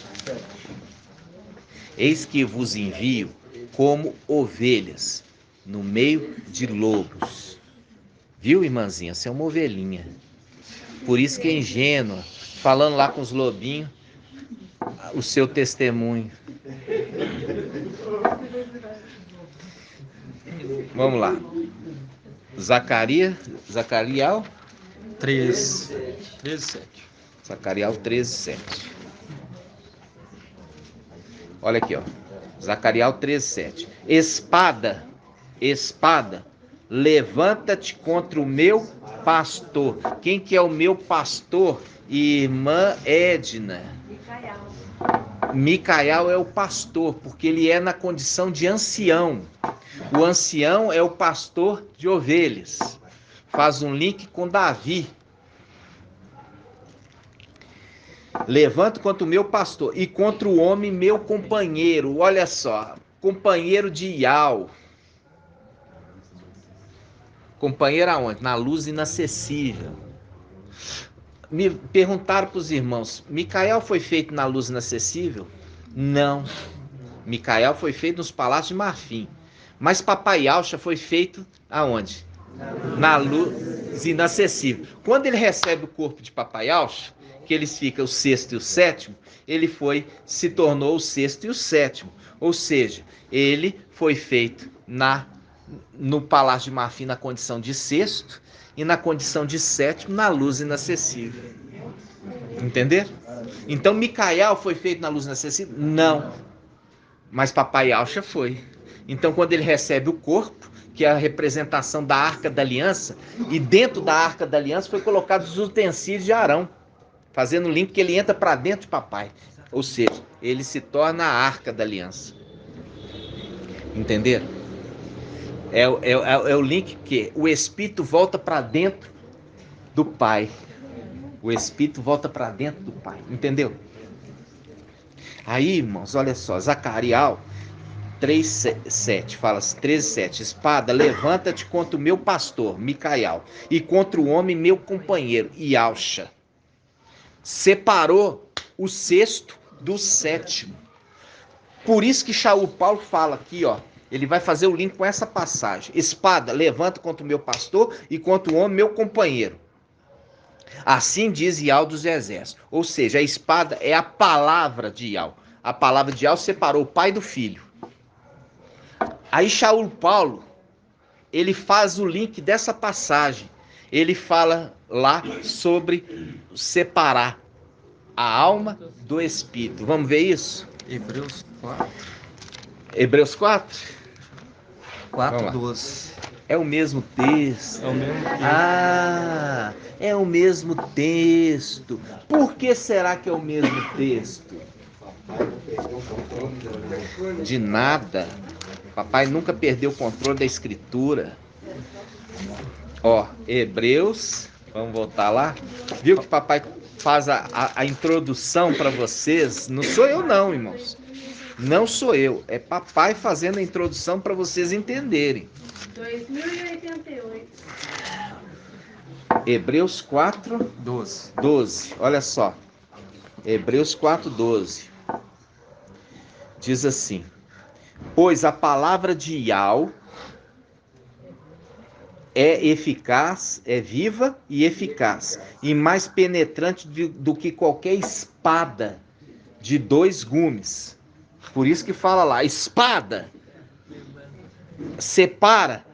Eis que vos envio como ovelhas no meio de lobos. Viu, irmãzinha? Você é uma ovelhinha. Por isso que é ingênua, falando lá com os lobinhos, o seu testemunho. Vamos lá. Zacarial 13, 7. Zacarial 13, 7. Olha aqui, ó. Zacarial 13, 7. Espada, levanta-te contra o meu pastor. Quem que é o meu pastor? Irmã Edna. Micael é o pastor, porque ele é na condição de ancião. O ancião é o pastor de ovelhas. Faz um link com Davi. Levanto contra o meu pastor e contra o homem meu companheiro. Olha só, companheiro de Iau. Companheiro aonde? Na luz inacessível. Me perguntaram para os irmãos, Micael foi feito na luz inacessível? Não. Micael foi feito nos palácios de marfim. Mas Papai Alcha foi feito aonde? Na luz inacessível. Quando ele recebe o corpo de Papai Alcha, que eles ficam o sexto e o sétimo, ele se tornou o sexto e o sétimo. Ou seja, ele foi feito no Palácio de Marfim na condição de sexto e na condição de sétimo na luz inacessível. Entender? Então Micael foi feito na luz inacessível? Não. Mas Papai Alcha foi. Então quando ele recebe o corpo, que é a representação da Arca da Aliança, e dentro da Arca da Aliança foi colocado os utensílios de Arão, fazendo o link que ele entra para dentro de papai. Ou seja, ele se torna a Arca da Aliança. Entenderam? É o link que o Espírito volta para dentro do Pai. O Espírito volta para dentro do Pai. Entendeu? Aí, irmãos, olha só, Zacarias 3:7 fala assim, 13:7, espada, levanta-te contra o meu pastor, Micael, e contra o homem, meu companheiro, Ialcha. Separou o sexto do sétimo. Por isso que Shaul Paulo fala aqui, ó, ele vai fazer o link com essa passagem. Espada, levanta contra o meu pastor e contra o homem, meu companheiro. Assim diz Ial dos exércitos. Ou seja, a espada é a palavra de Ial. A palavra de Ial separou o pai do filho. Aí Shaul Paulo, ele faz o link dessa passagem. Ele fala lá sobre separar a alma do espírito. Vamos ver isso? Hebreus 4. Hebreus 4? 4:12. É o mesmo texto. É o mesmo texto. Ah, é o mesmo texto. Por que será que é o mesmo texto? De nada. Papai nunca perdeu o controle da escritura. Ó, Hebreus, vamos voltar lá. Viu que papai faz a introdução para vocês? Não sou eu não, irmãos. Não sou eu. É papai fazendo a introdução para vocês entenderem. 2088. Hebreus 4:12. Olha só. Hebreus 4:12. Diz assim: pois a palavra de Ial é eficaz, é viva e eficaz, e mais penetrante do que qualquer espada de 2 gumes. Por isso que fala lá, espada separa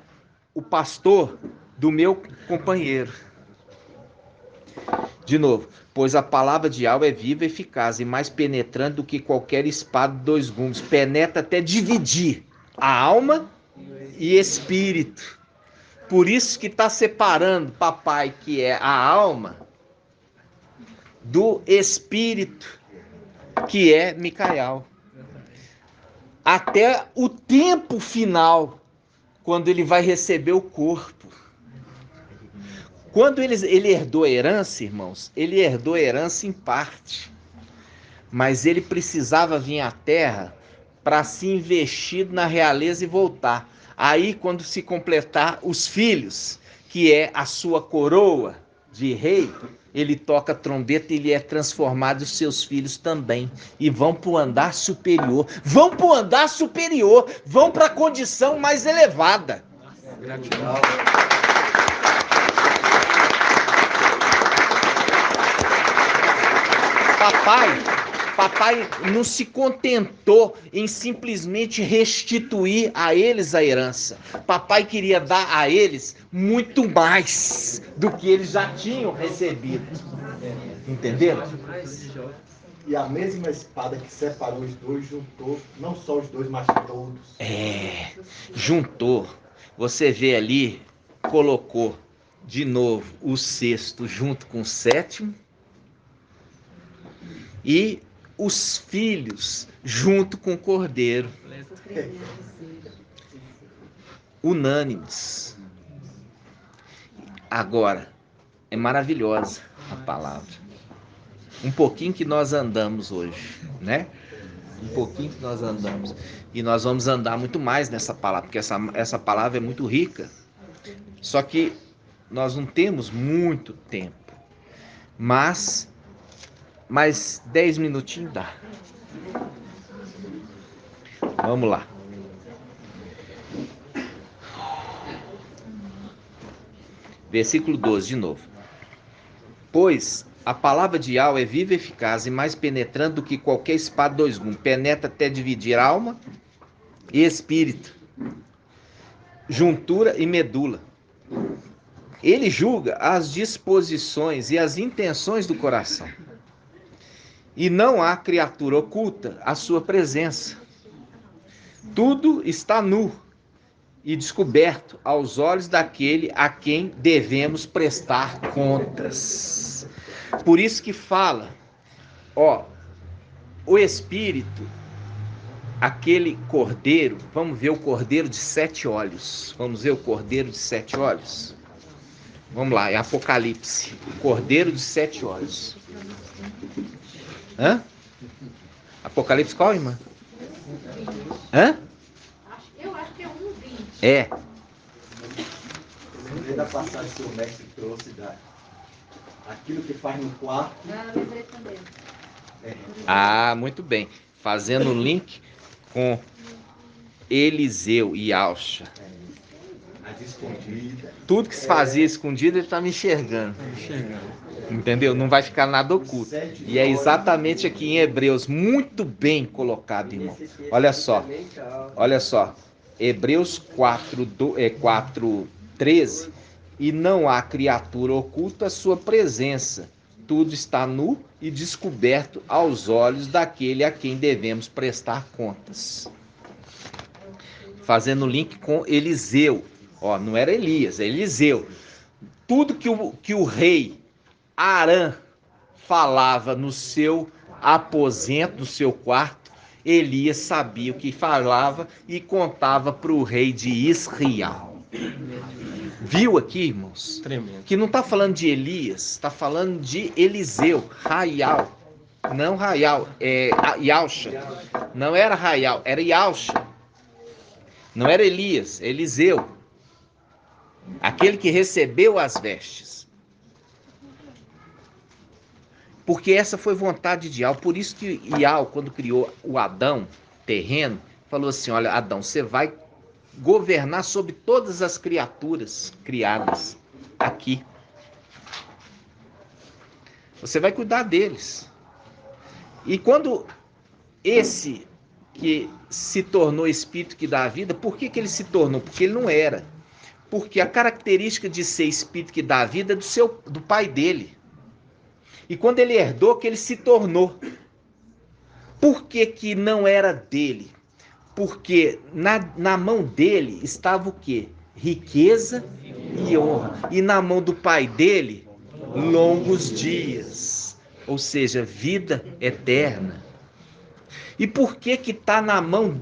o pastor do meu companheiro. De novo, pois a palavra de Ial é viva, eficaz e mais penetrante do que qualquer espada de 2 gumes. Penetra até dividir a alma e espírito. Por isso que está separando papai, que é a alma, do espírito, que é Micael. Até o tempo final, quando ele vai receber o corpo. Quando ele herdou a herança, irmãos, ele herdou a herança em parte. Mas ele precisava vir à terra para se investir na realeza e voltar. Aí, quando se completar os filhos, que é a sua coroa de rei, ele toca a trombeta e ele é transformado, os seus filhos também. E vão para o andar superior. Vão para o andar superior. Vão para a condição mais elevada. Gratidão. Papai não se contentou em simplesmente restituir a eles a herança. Papai queria dar a eles muito mais do que eles já tinham recebido. Entenderam? E a mesma espada que separou os dois, juntou não só os dois, mas todos. Juntou. Você vê ali, colocou de novo o sexto junto com o sétimo. E os filhos junto com o cordeiro. Unânimes. Agora, é maravilhosa a palavra. Um pouquinho que nós andamos hoje, né? Um pouquinho que nós andamos. E nós vamos andar muito mais nessa palavra, porque essa palavra é muito rica. Só que nós não temos muito tempo. Mas mais 10 minutinhos dá. Vamos lá. Versículo 12 de novo. Pois a palavra de Ial é viva e eficaz e mais penetrante do que qualquer espada de 2 gumes. Penetra até dividir alma e espírito, juntura e medula. Ele julga as disposições e as intenções do coração. E não há criatura oculta à sua presença. Tudo está nu e descoberto aos olhos daquele a quem devemos prestar contas. Por isso que fala, ó, o Espírito, aquele cordeiro, vamos ver o cordeiro de 7 olhos. Vamos ver o cordeiro de 7 olhos? Vamos lá, é Apocalipse. O cordeiro de 7 olhos. Hã? Apocalipse qual, irmã? Hã? Eu acho que é 1:20. É. Lembrei da passagem que o mestre trouxe aquilo que faz no quarto. Ah, lembrei também. Ah, muito bem. Fazendo o link com Eliseu e Alcha. As escondidas. Tudo que se fazia escondido, ele está me enxergando. Entendeu? Não vai ficar nada oculto. E é exatamente aqui em Hebreus, muito bem colocado, irmão. Olha só. Olha só. Hebreus 4:13. E não há criatura oculta à sua presença. Tudo está nu e descoberto aos olhos daquele a quem devemos prestar contas. Fazendo link com Eliseu. Ó, não era Elias, é Eliseu. Tudo que o rei Arã falava no seu aposento, no seu quarto, Elias sabia o que falava e contava para o rei de Israel. Viu aqui, irmãos? Tremendo. Que não está falando de Elias, está falando de Eliseu, Raial. Não Raial, é Yalcha. Não era Raial, era Yalcha. Não era Elias, é Eliseu. Aquele que recebeu as vestes. Porque essa foi vontade de Yahweh. Por isso que Yahweh, quando criou o Adão terreno, falou assim, olha, Adão, você vai governar sobre todas as criaturas criadas aqui. Você vai cuidar deles. E quando esse que se tornou espírito que dá a vida, por que ele se tornou? Porque ele não era. Porque a característica de ser espírito que dá a vida é do pai dele. E quando ele herdou, que ele se tornou. Por que não era dele? Porque na mão dele estava o quê? Riqueza e honra. E na mão do pai dele, longos dias. Ou seja, vida eterna. E por que está na mão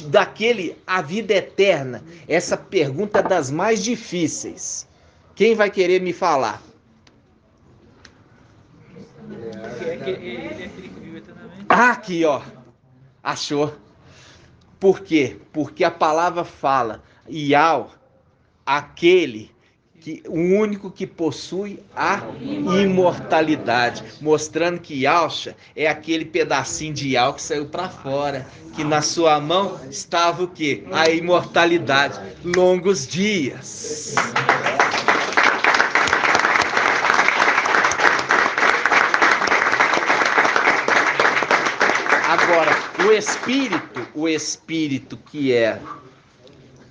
daquele a vida eterna? Essa pergunta é das mais difíceis. Quem vai querer me falar? Ele é aquele que vive eternamente. Ah, aqui, ó. Achou. Por quê? Porque a palavra fala, Yahweh, aquele o único que possui a imortalidade, mostrando que Yalcha é aquele pedacinho de Yahweh que saiu para fora, que na sua mão estava o quê? A imortalidade, longos dias. Agora, o espírito que é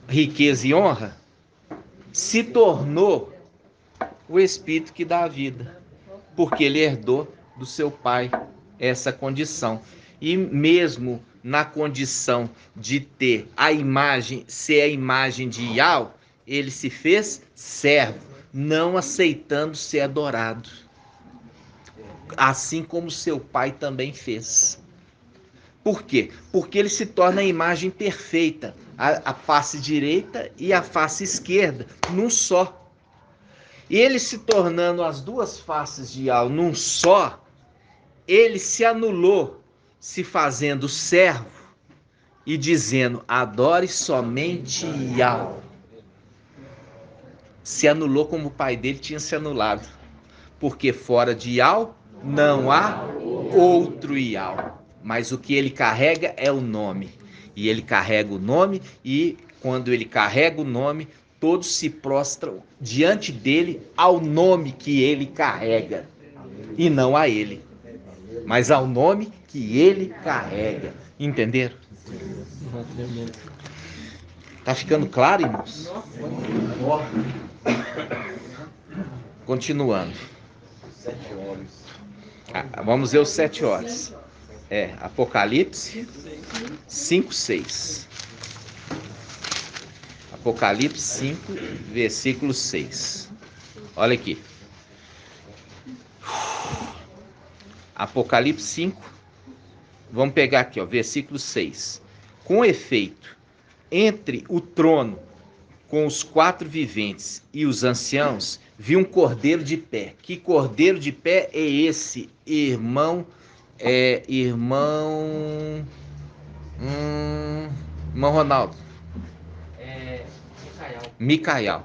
riqueza e honra, se tornou o espírito que dá a vida, porque ele herdou do seu pai essa condição. E mesmo na condição de ter a imagem, ser a imagem de Yahweh, ele se fez servo, não aceitando ser adorado. Assim como seu pai também fez. Por quê? Porque ele se torna a imagem perfeita, a face direita e a face esquerda, num só. Ele se tornando as duas faces de Yahweh num só, ele se anulou, se fazendo servo e dizendo, adore somente Yahweh. Se anulou como o pai dele tinha se anulado, porque fora de Yahweh não há outro Yahweh. Mas o que ele carrega é o nome. E ele carrega o nome, e quando ele carrega o nome, todos se prostram diante dele ao nome que ele carrega. E não a ele, mas ao nome que ele carrega. Entenderam? Tá ficando claro, irmãos? Continuando. Vamos ver os 7 olhos. Apocalipse 5:6. Apocalipse 5, versículo 6. Olha aqui. Apocalipse 5, vamos pegar aqui, ó, versículo 6. Com efeito, entre o trono com os 4 viventes e os anciãos, vi um cordeiro de pé. Que cordeiro de pé é esse, irmão? Irmão Ronaldo. Micael.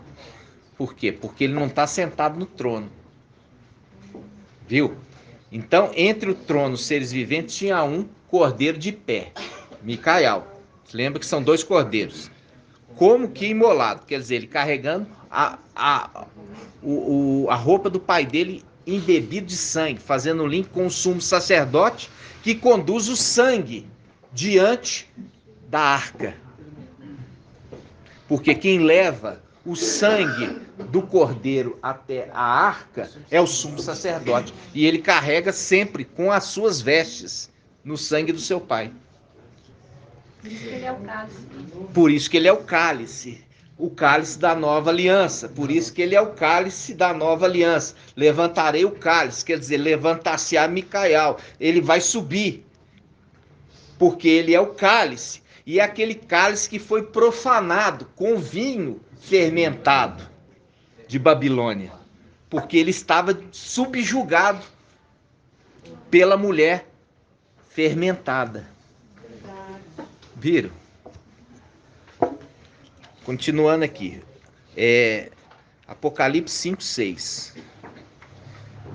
Por quê? Porque ele não está sentado no trono. Viu? Então, entre o trono e os seres viventes, tinha um cordeiro de pé. Micael. Lembra que são 2 cordeiros. Como que imolado. Quer dizer, ele carregando a roupa do pai dele embebido de sangue. Fazendo um link com o sumo sacerdote que conduz o sangue diante da arca. Porque quem leva o sangue do cordeiro até a arca é o sumo sacerdote. E ele carrega sempre com as suas vestes no sangue do seu pai. Por isso que ele é o cálice. Por isso que ele é o cálice da nova aliança. Por isso que ele é o cálice da nova aliança. Levantarei o cálice, quer dizer, levantar-se-á Micael. Ele vai subir, porque ele é o cálice. E é aquele cálice que foi profanado com vinho fermentado de Babilônia, porque ele estava subjugado pela mulher fermentada. Viram? Continuando aqui. Apocalipse 5, 6.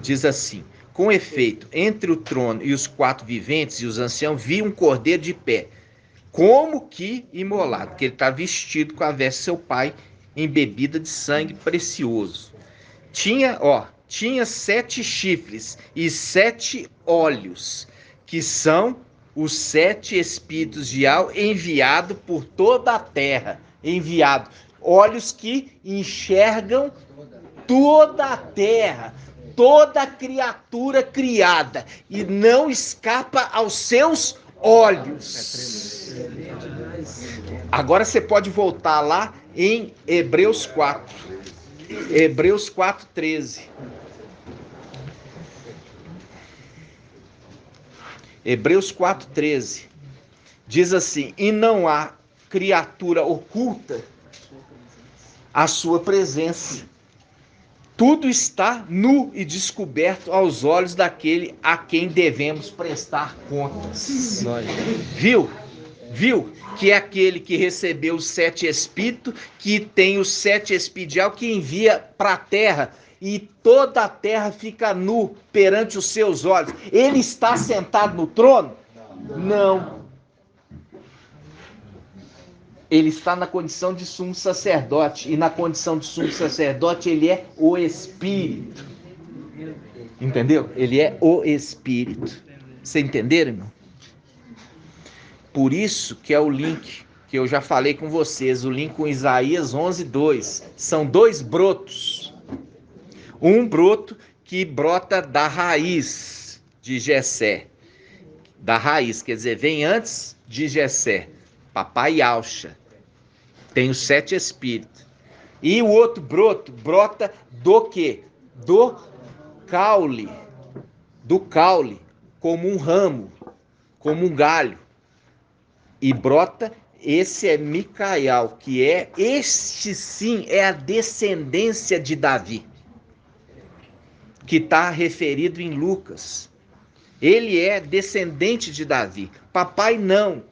Diz assim: com efeito, entre o trono e os 4 viventes e os anciãos, vi um cordeiro de pé, como que imolado, porque ele está vestido com a veste de seu pai, embebida de sangue precioso. Tinha 7 chifres e 7 olhos, que são os 7 espíritos de Al enviado por toda a terra. Enviado. Olhos que enxergam toda a terra, toda criatura criada, e não escapa aos seus olhos. Agora você pode voltar lá em Hebreus 4. Hebreus 4, 13. Hebreus 4, 13. Diz assim: e não há criatura oculta à sua presença. Tudo está nu e descoberto aos olhos daquele a quem devemos prestar contas. Viu? Que é aquele que recebeu os 7 espíritos, que tem os 7 espíritos que envia para a terra, e toda a terra fica nu perante os seus olhos. Ele está sentado no trono? Não. Ele está na condição de sumo sacerdote, e na condição de sumo sacerdote ele é o Espírito. Entendeu? Ele é o Espírito. Você entenderam, irmão? Por isso que é o link que eu já falei com vocês, o link com Isaías 11, 2. São 2 brotos. Um broto que brota da raiz de Jessé. Da raiz, quer dizer, vem antes de Jessé. Papai Alcha. Tem os 7 espíritos. E o outro broto brota do quê? Do caule. Do caule, como um ramo, como um galho. E brota, esse é Micael, que este sim é a descendência de Davi, que está referido em Lucas. Ele é descendente de Davi. Papai não,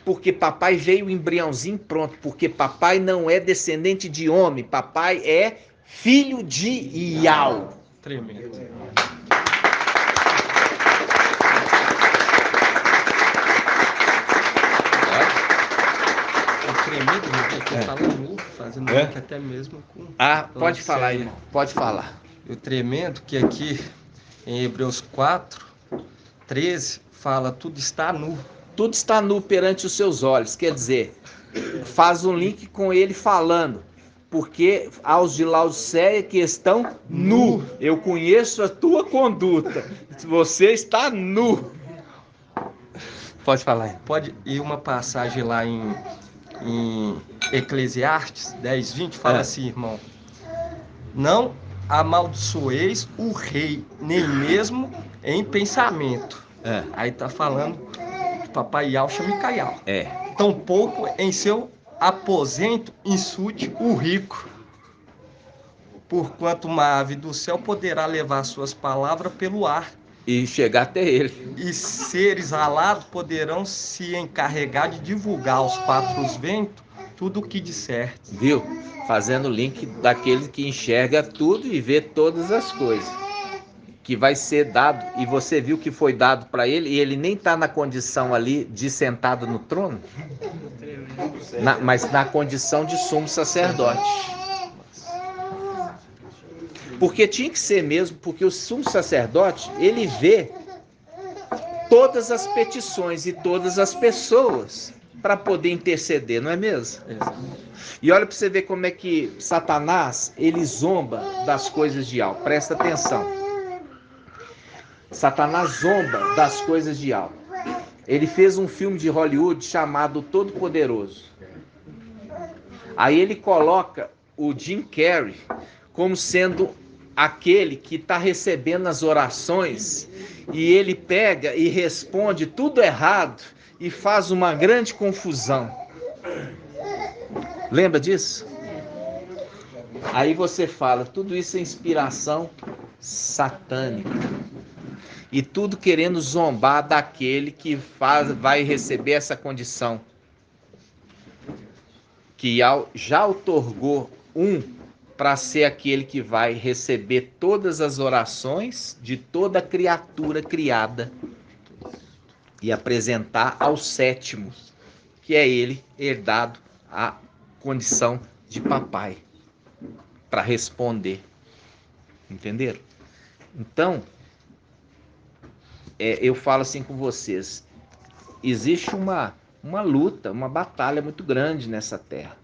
porque papai veio o embriãozinho pronto, porque papai não é descendente de homem, papai é filho de Ial. Tremendo. Tremendo, porque fala nu, fazendo link até mesmo com... Pode falar, irmão, pode falar. O tremendo que aqui em Hebreus 4, 13, fala tudo está nu. Tudo está nu perante os seus olhos, quer dizer, faz um link com ele falando, porque aos de Laodiceia que estão nu, eu conheço a tua conduta, você está nu. Pode falar. Pode ir uma passagem lá em Eclesiastes 10:20 fala assim, irmão: não amaldiçoeis o rei, nem mesmo em pensamento. Aí tá falando de papai Yauxa Micaial. Tampouco em seu aposento insulte o rico, porquanto uma ave do céu poderá levar suas palavras pelo ar. E chegar até ele. E seres alados poderão se encarregar de divulgar aos quatro ventos tudo o que disser. Viu? Fazendo o link daquele que enxerga tudo e vê todas as coisas. Que vai ser dado, e você viu que foi dado para ele, e ele nem está na condição ali de sentado no trono, mas na condição de sumo sacerdote. Porque tinha que ser mesmo, porque o sumo sacerdote, ele vê todas as petições e todas as pessoas para poder interceder, não é mesmo? E olha para você ver como é que Satanás, ele zomba das coisas de alto. Presta atenção. Satanás zomba das coisas de alto. Ele fez um filme de Hollywood chamado Todo-Poderoso. Aí ele coloca o Jim Carrey como sendo aquele que está recebendo as orações, e ele pega e responde tudo errado e faz uma grande confusão. Lembra disso? Aí você fala, tudo isso é inspiração satânica. E tudo querendo zombar daquele que vai receber essa condição. Que já outorgou para ser aquele que vai receber todas as orações de toda criatura criada e apresentar ao sétimo, que é ele herdado a condição de papai, para responder. Entenderam? Então, eu falo assim com vocês, existe uma luta, uma batalha muito grande nessa terra.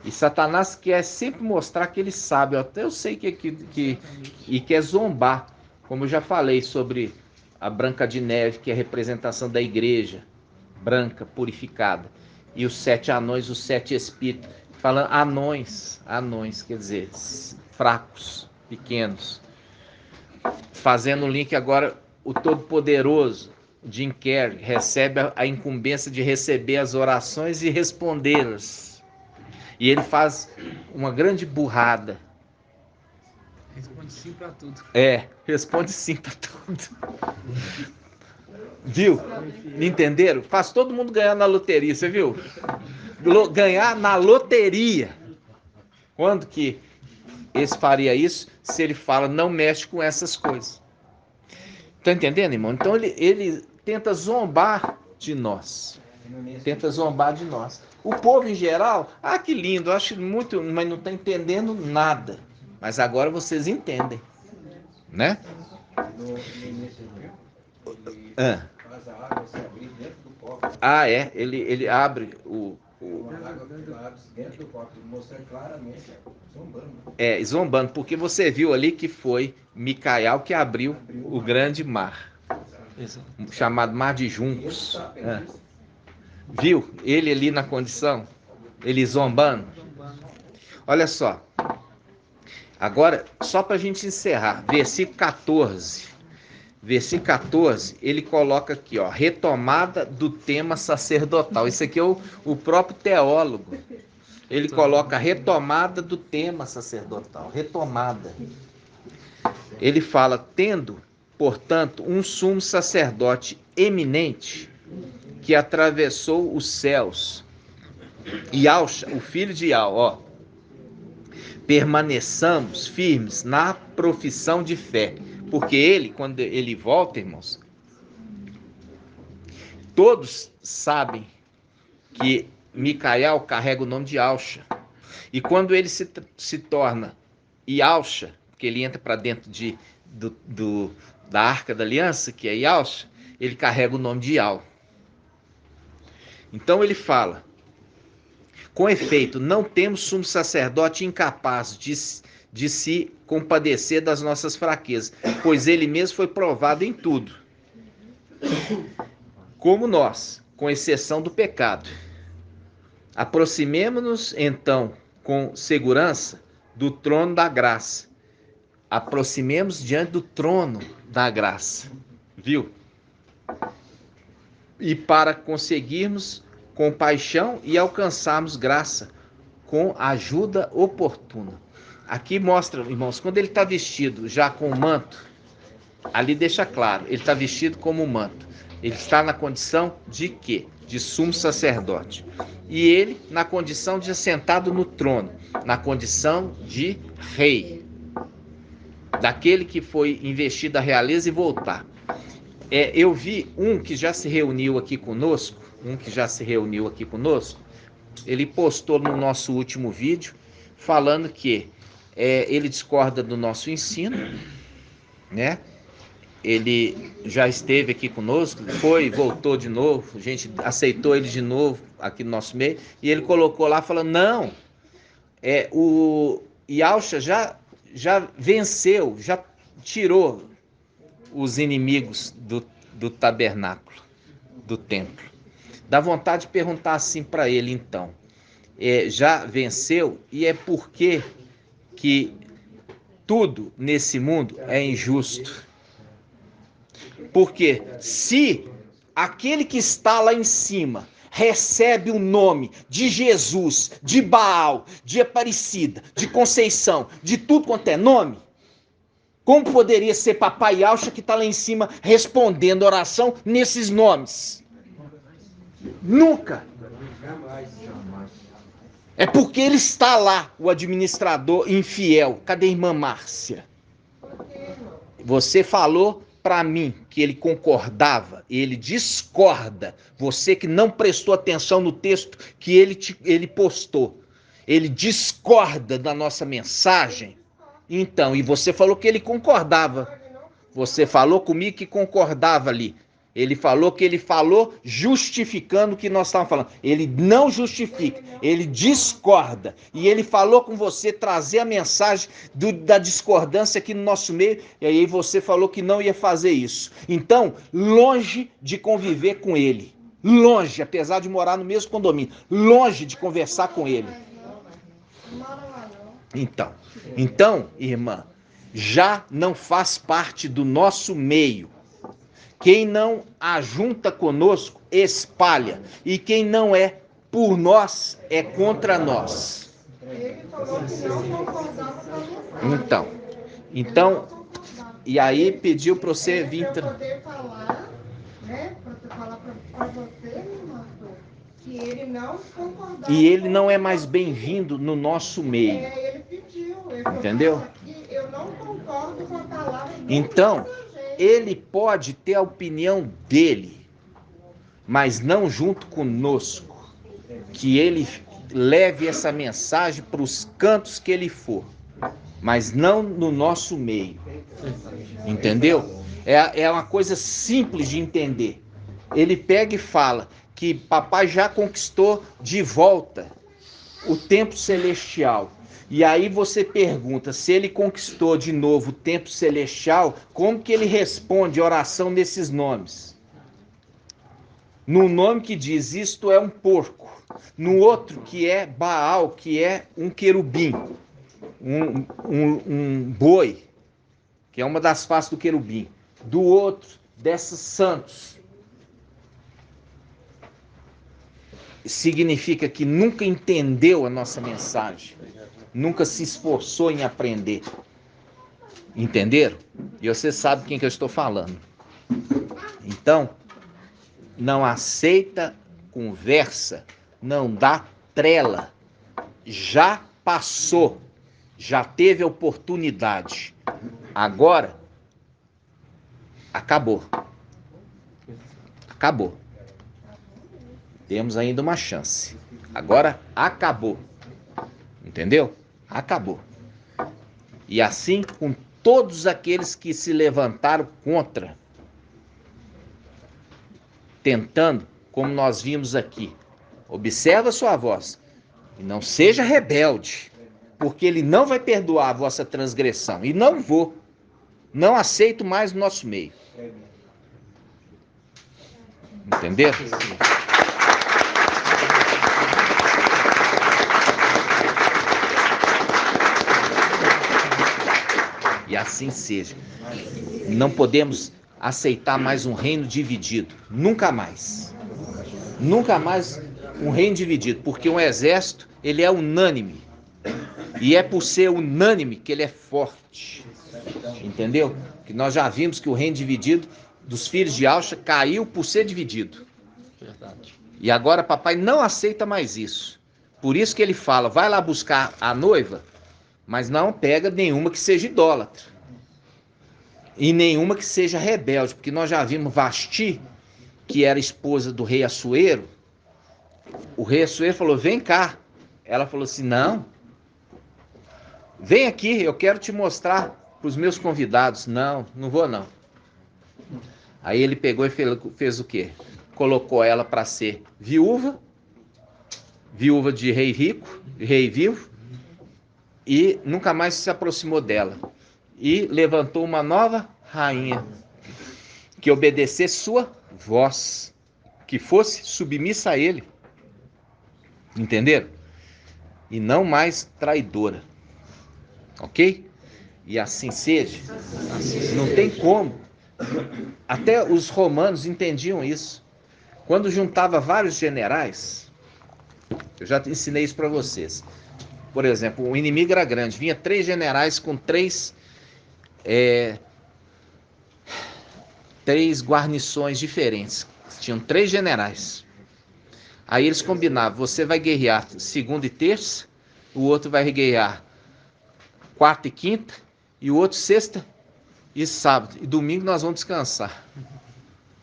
E Satanás quer sempre mostrar que ele sabe. Até eu sei e quer zombar. Como eu já falei sobre a Branca de Neve, que é a representação da igreja branca, purificada. E os 7 anões, os 7 espíritos. Falando anões, quer dizer, fracos, pequenos. Fazendo o link agora, o Todo-Poderoso, Jim Carrey, recebe a incumbência de receber as orações e respondê-las. E ele faz uma grande burrada. Responde sim pra tudo. Responde sim pra tudo. Viu? Entenderam? Faz todo mundo ganhar na loteria, você viu? Ganhar na loteria. Quando que esse faria isso? Se ele fala, não mexe com essas coisas. Tá entendendo, irmão? Então ele tenta zombar de nós. O povo em geral, que lindo, acho muito, mas não está entendendo nada. Mas agora vocês entendem, né? Ele abre dentro do copo, mostrando claramente, zombando. Zombando, porque você viu ali que foi Micaial que abriu o grande mar, chamado Mar de Juncos. Viu? Ele ali na condição, ele zombando. Olha só. Agora, só para a gente encerrar, versículo 14. Versículo 14, ele coloca aqui, ó, retomada do tema sacerdotal. Isso aqui é o próprio teólogo. Ele coloca retomada do tema sacerdotal. Retomada. Ele fala, tendo, portanto, um sumo sacerdote eminente, que atravessou os céus, Yauxa, o filho de Yau, permaneçamos firmes na profissão de fé, porque ele, quando ele volta, irmãos, todos sabem que Micaial carrega o nome de Yauxa, e quando ele se torna Yauxa, que ele entra para dentro da Arca da Aliança, que é Yauxa, ele carrega o nome de Yau. Então ele fala, com efeito, não temos sumo sacerdote incapaz de se compadecer das nossas fraquezas, pois ele mesmo foi provado em tudo, como nós, com exceção do pecado. Aproximemo-nos, então, com segurança do trono da graça. Aproximemos diante do trono da graça. Viu? E para conseguirmos compaixão e alcançarmos graça com ajuda oportuna. Aqui mostra, irmãos, quando ele está vestido já com o manto, ali deixa claro, ele está vestido como um manto. Ele está na condição de quê? De sumo sacerdote. E ele na condição de assentado no trono, na condição de rei. Daquele que foi investido da realeza e voltar. Eu vi um que já se reuniu aqui conosco, ele postou no nosso último vídeo, falando que ele discorda do nosso ensino, né? Ele já esteve aqui conosco, voltou de novo, a gente aceitou ele de novo aqui no nosso meio, e ele colocou lá, falando, não, o Yahushua já venceu, já tirou os inimigos do tabernáculo, do templo. Dá vontade de perguntar assim para ele, então, já venceu, e é porque que tudo nesse mundo é injusto. Porque se aquele que está lá em cima recebe o nome de Jesus, de Baal, de Aparecida, de Conceição, de tudo quanto é nome, como poderia ser Papai Yahushua que está lá em cima respondendo oração nesses nomes? Nunca. É porque ele está lá, o administrador infiel. Cadê a irmã Márcia? Você falou para mim que ele concordava, ele discorda. Você que não prestou atenção no texto que ele postou. Ele discorda da nossa mensagem. Então, e você falou que ele concordava. Você falou comigo que concordava ali. Ele falou que ele falou justificando o que nós estávamos falando. Ele não justifica, ele discorda. E ele falou com você trazer a mensagem da discordância aqui no nosso meio. E aí você falou que não ia fazer isso. Então, longe de conviver com ele. Longe, apesar de morar no mesmo condomínio. Longe de conversar com ele. Então, irmã, já não faz parte do nosso meio. Quem não ajunta conosco, espalha. E quem não é por nós, é contra nós. Ele falou que não concordava com a mensagem. Então, e aí pediu para você vir... Para poder falar, né? Para falar para você, irmão, que ele não concordava. E ele não é mais bem-vindo no nosso meio. Ele pediu. Ele falou, entendeu? Que eu não concordo com a palavra. Então, ele pode ter a opinião dele, mas não junto conosco. Que ele leve essa mensagem para os cantos que ele for, mas não no nosso meio. Entendeu? É uma coisa simples de entender. Ele pega e fala que papai já conquistou de volta o templo celestial. E aí você pergunta, se ele conquistou de novo o templo celestial, como que ele responde a oração nesses nomes? No nome que diz, isto é um porco. No outro, que é Baal, que é um querubim. Um boi, que é uma das faces do querubim. Do outro, desses santos. Significa que nunca entendeu a nossa mensagem. Nunca se esforçou em aprender. Entenderam? E você sabe quem que eu estou falando. Então, não aceita conversa, não dá trela. Já passou, já teve a oportunidade. Agora, acabou. Acabou. Temos ainda uma chance. Agora, acabou. Entendeu? Acabou. E assim com todos aqueles que se levantaram contra, tentando, como nós vimos aqui. Observa sua voz. E não seja rebelde, porque ele não vai perdoar a vossa transgressão. E não vou. Não aceito mais no nosso meio. Entendeu? E assim seja. Não podemos aceitar mais um reino dividido. Nunca mais. Nunca mais um reino dividido. Porque um exército, ele é unânime. E é por ser unânime que ele é forte. Entendeu? Que nós já vimos que o reino dividido dos filhos de Alcha caiu por ser dividido. Verdade. E agora papai não aceita mais isso. Por isso que ele fala, vai lá buscar a noiva, mas não pega nenhuma que seja idólatra. E nenhuma que seja rebelde, porque nós já vimos Vasti, que era esposa do rei Assuero. O rei Assuero falou, vem cá. Ela falou assim, não. Vem aqui, eu quero te mostrar para os meus convidados. Não, não vou não. Aí ele pegou e fez o quê? Colocou ela para ser viúva de rei rico, de rei vivo, e nunca mais se aproximou dela. E levantou uma nova rainha, que obedecesse sua voz, que fosse submissa a ele. Entenderam? E não mais traidora. Ok? E assim seja. Não tem como. Até os romanos entendiam isso. Quando juntava vários generais, eu já ensinei isso para vocês. Por exemplo, o inimigo era grande, vinha 3 generais com 3 guarnições diferentes. Tinham 3 generais. Aí eles combinavam, você vai guerrear segunda e terça, o outro vai guerrear quarta e quinta, e o outro sexta e sábado. E domingo nós vamos descansar.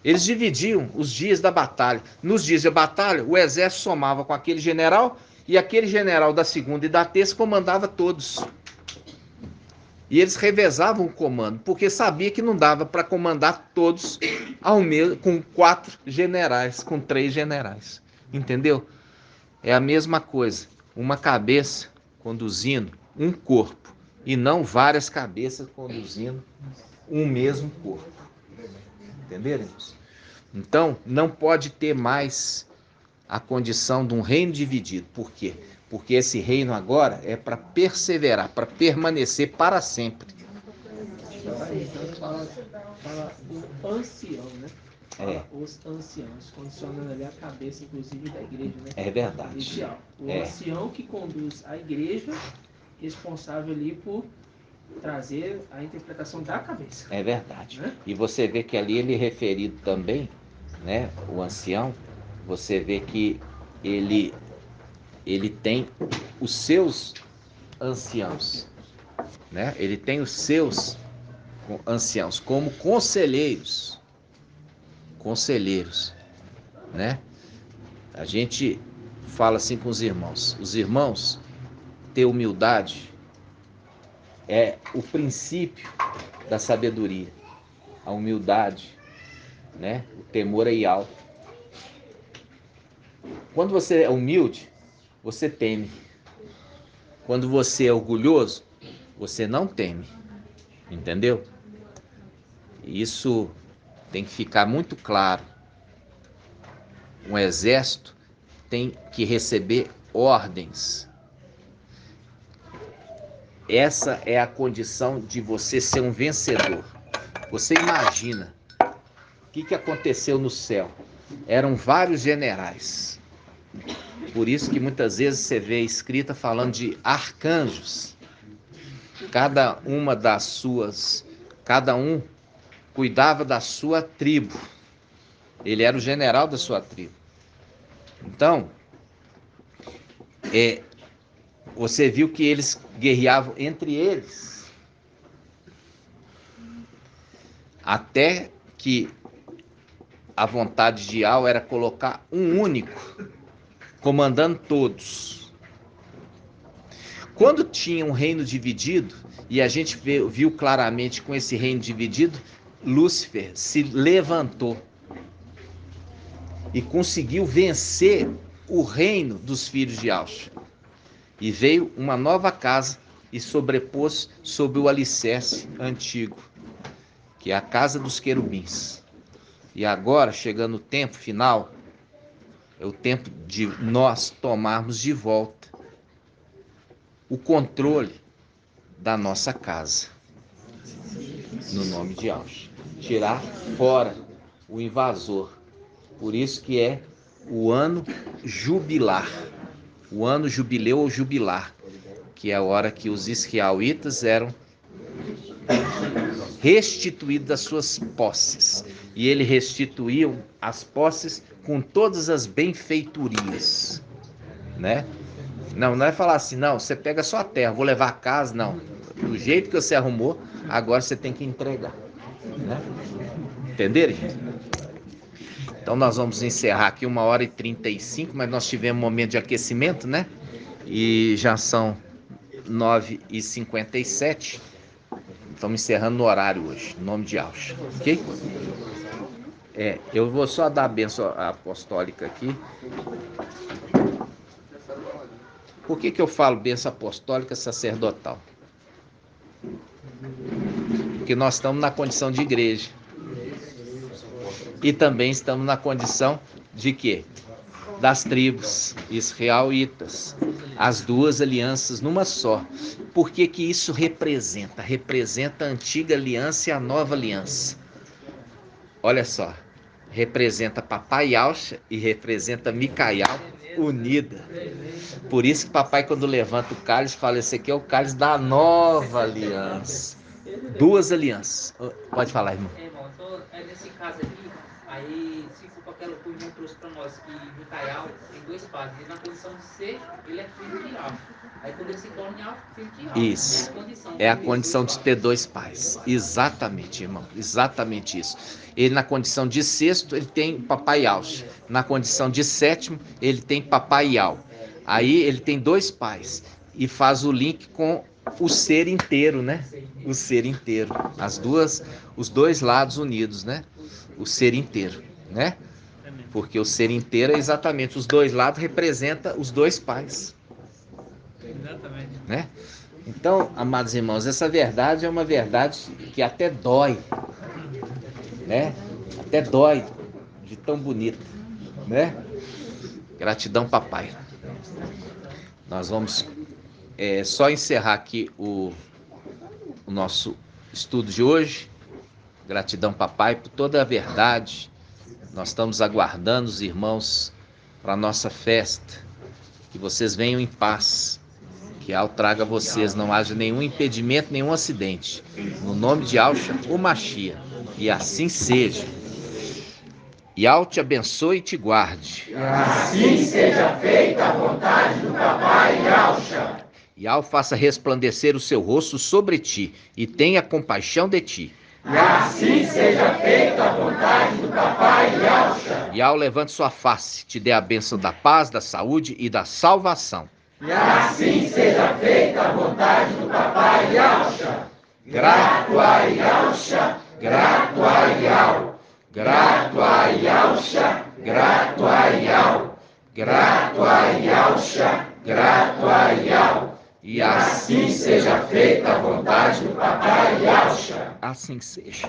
Eles dividiam os dias da batalha. Nos dias de batalha, o exército somava com aquele general, e aquele general da segunda e da terça comandava todos. E eles revezavam o comando, porque sabia que não dava para comandar todos ao mesmo, com 4 generais, com 3 generais. Entendeu? É a mesma coisa. Uma cabeça conduzindo um corpo, e não várias cabeças conduzindo um mesmo corpo. Entenderam? Então, não pode ter mais a condição de um reino dividido. Por quê? Porque esse reino agora é para perseverar, para permanecer para sempre. Então fala do ancião, né? Os anciãos, condicionando ali a cabeça, inclusive, da igreja, né? É verdade. Inicial. O ancião que conduz a igreja, responsável ali por trazer a interpretação da cabeça. É verdade. Né? E você vê que ali ele é referido também, né? O ancião, você vê que ele tem os seus anciãos, né? Ele tem os seus anciãos como conselheiros, né? A gente fala assim com os irmãos ter humildade é o princípio da sabedoria, a humildade, né? O temor a Yahweh. Quando você é humilde, você teme. Quando você é orgulhoso, você não teme. Entendeu? Isso tem que ficar muito claro. Um exército tem que receber ordens. Essa é a condição de você ser um vencedor. Você imagina o que aconteceu no céu. Eram vários generais. Por isso que muitas vezes você vê escrita falando de arcanjos. Cada um cuidava da sua tribo. Ele era o general da sua tribo. Então, você viu que eles guerreavam entre eles. Até que a vontade de Yahweh era colocar um único, comandando todos. Quando tinha um reino dividido, e a gente viu claramente com esse reino dividido, Lúcifer se levantou e conseguiu vencer o reino dos filhos de Alcha. E veio uma nova casa e sobrepôs sobre o alicerce antigo, que é a casa dos querubins. E agora, chegando o tempo final, é o tempo de nós tomarmos de volta o controle da nossa casa. no nome de Yausha. Tirar fora o invasor. Por isso que é o ano jubilar. O ano jubileu ou jubilar, que é a hora que os israelitas eram restituídos das suas posses. E ele restituiu as posses com todas as benfeitorias, né? Não é falar assim, não, você pega só a terra, vou levar a casa, não. Do jeito que você arrumou, agora você tem que entregar, né? Entenderam, gente? Então nós vamos encerrar aqui 1h35, mas nós tivemos um momento de aquecimento, né? E já são 9h57. Estamos encerrando no horário hoje, em nome de Yausha, ok? Eu vou só dar a bênção apostólica aqui. Por que eu falo bênção apostólica sacerdotal? Porque nós estamos na condição de igreja. E também estamos na condição de quê? Das tribos israelitas. As duas alianças numa só. Por que isso representa? Representa a antiga aliança e a nova aliança. Olha só. Representa Papai Yausha e representa Micael unida. Por isso que papai, quando levanta o cálice, fala, esse aqui é o cálice da nova aliança. Duas alianças. Pode falar, irmão. Irmão, então, nesse caso aqui, aí, se for com aquela que o irmão trouxe para nós, que Micael tem dois pais, e na condição de ser, ele é filho de Yausha. Aí quando ele se torna Yausha, filho de Yausha. Isso. É a condição de ter dois pais. Exatamente, irmão. Exatamente isso. Ele, na condição de sexto, ele tem papai Yausha. Na condição de sétimo, ele tem papai Yau. Aí ele tem dois pais. E faz o link com o ser inteiro, né? O ser inteiro. Os dois lados unidos, né? O ser inteiro, né? Porque o ser inteiro é exatamente os dois lados, representa os dois pais. Exatamente. Né? Então, amados irmãos, essa verdade é uma verdade que até dói, né? Até dói de tão bonita, né? Gratidão, papai. Nós vamos só encerrar aqui o nosso estudo de hoje. Gratidão, papai, por toda a verdade. Nós estamos aguardando os irmãos para a nossa festa. Que vocês venham em paz. Que Al traga a vocês, não haja nenhum impedimento, nenhum acidente. No nome de Yausha, o Mashiach. E assim seja. E Al te abençoe e te guarde. E assim seja feita a vontade do papai Yausha. E Al faça resplandecer o seu rosto sobre ti e tenha compaixão de ti. E assim seja feita a vontade do papai Yausha. E Al levante sua face, te dê a bênção da paz, da saúde e da salvação. E assim seja feita a vontade do papai Yausha. Grato a Yausha, grato a Yau. Grato a Yausha, grato a Yau. Grato a Yausha, grato a Yau. E assim seja feita a vontade do papai Yausha. Assim seja.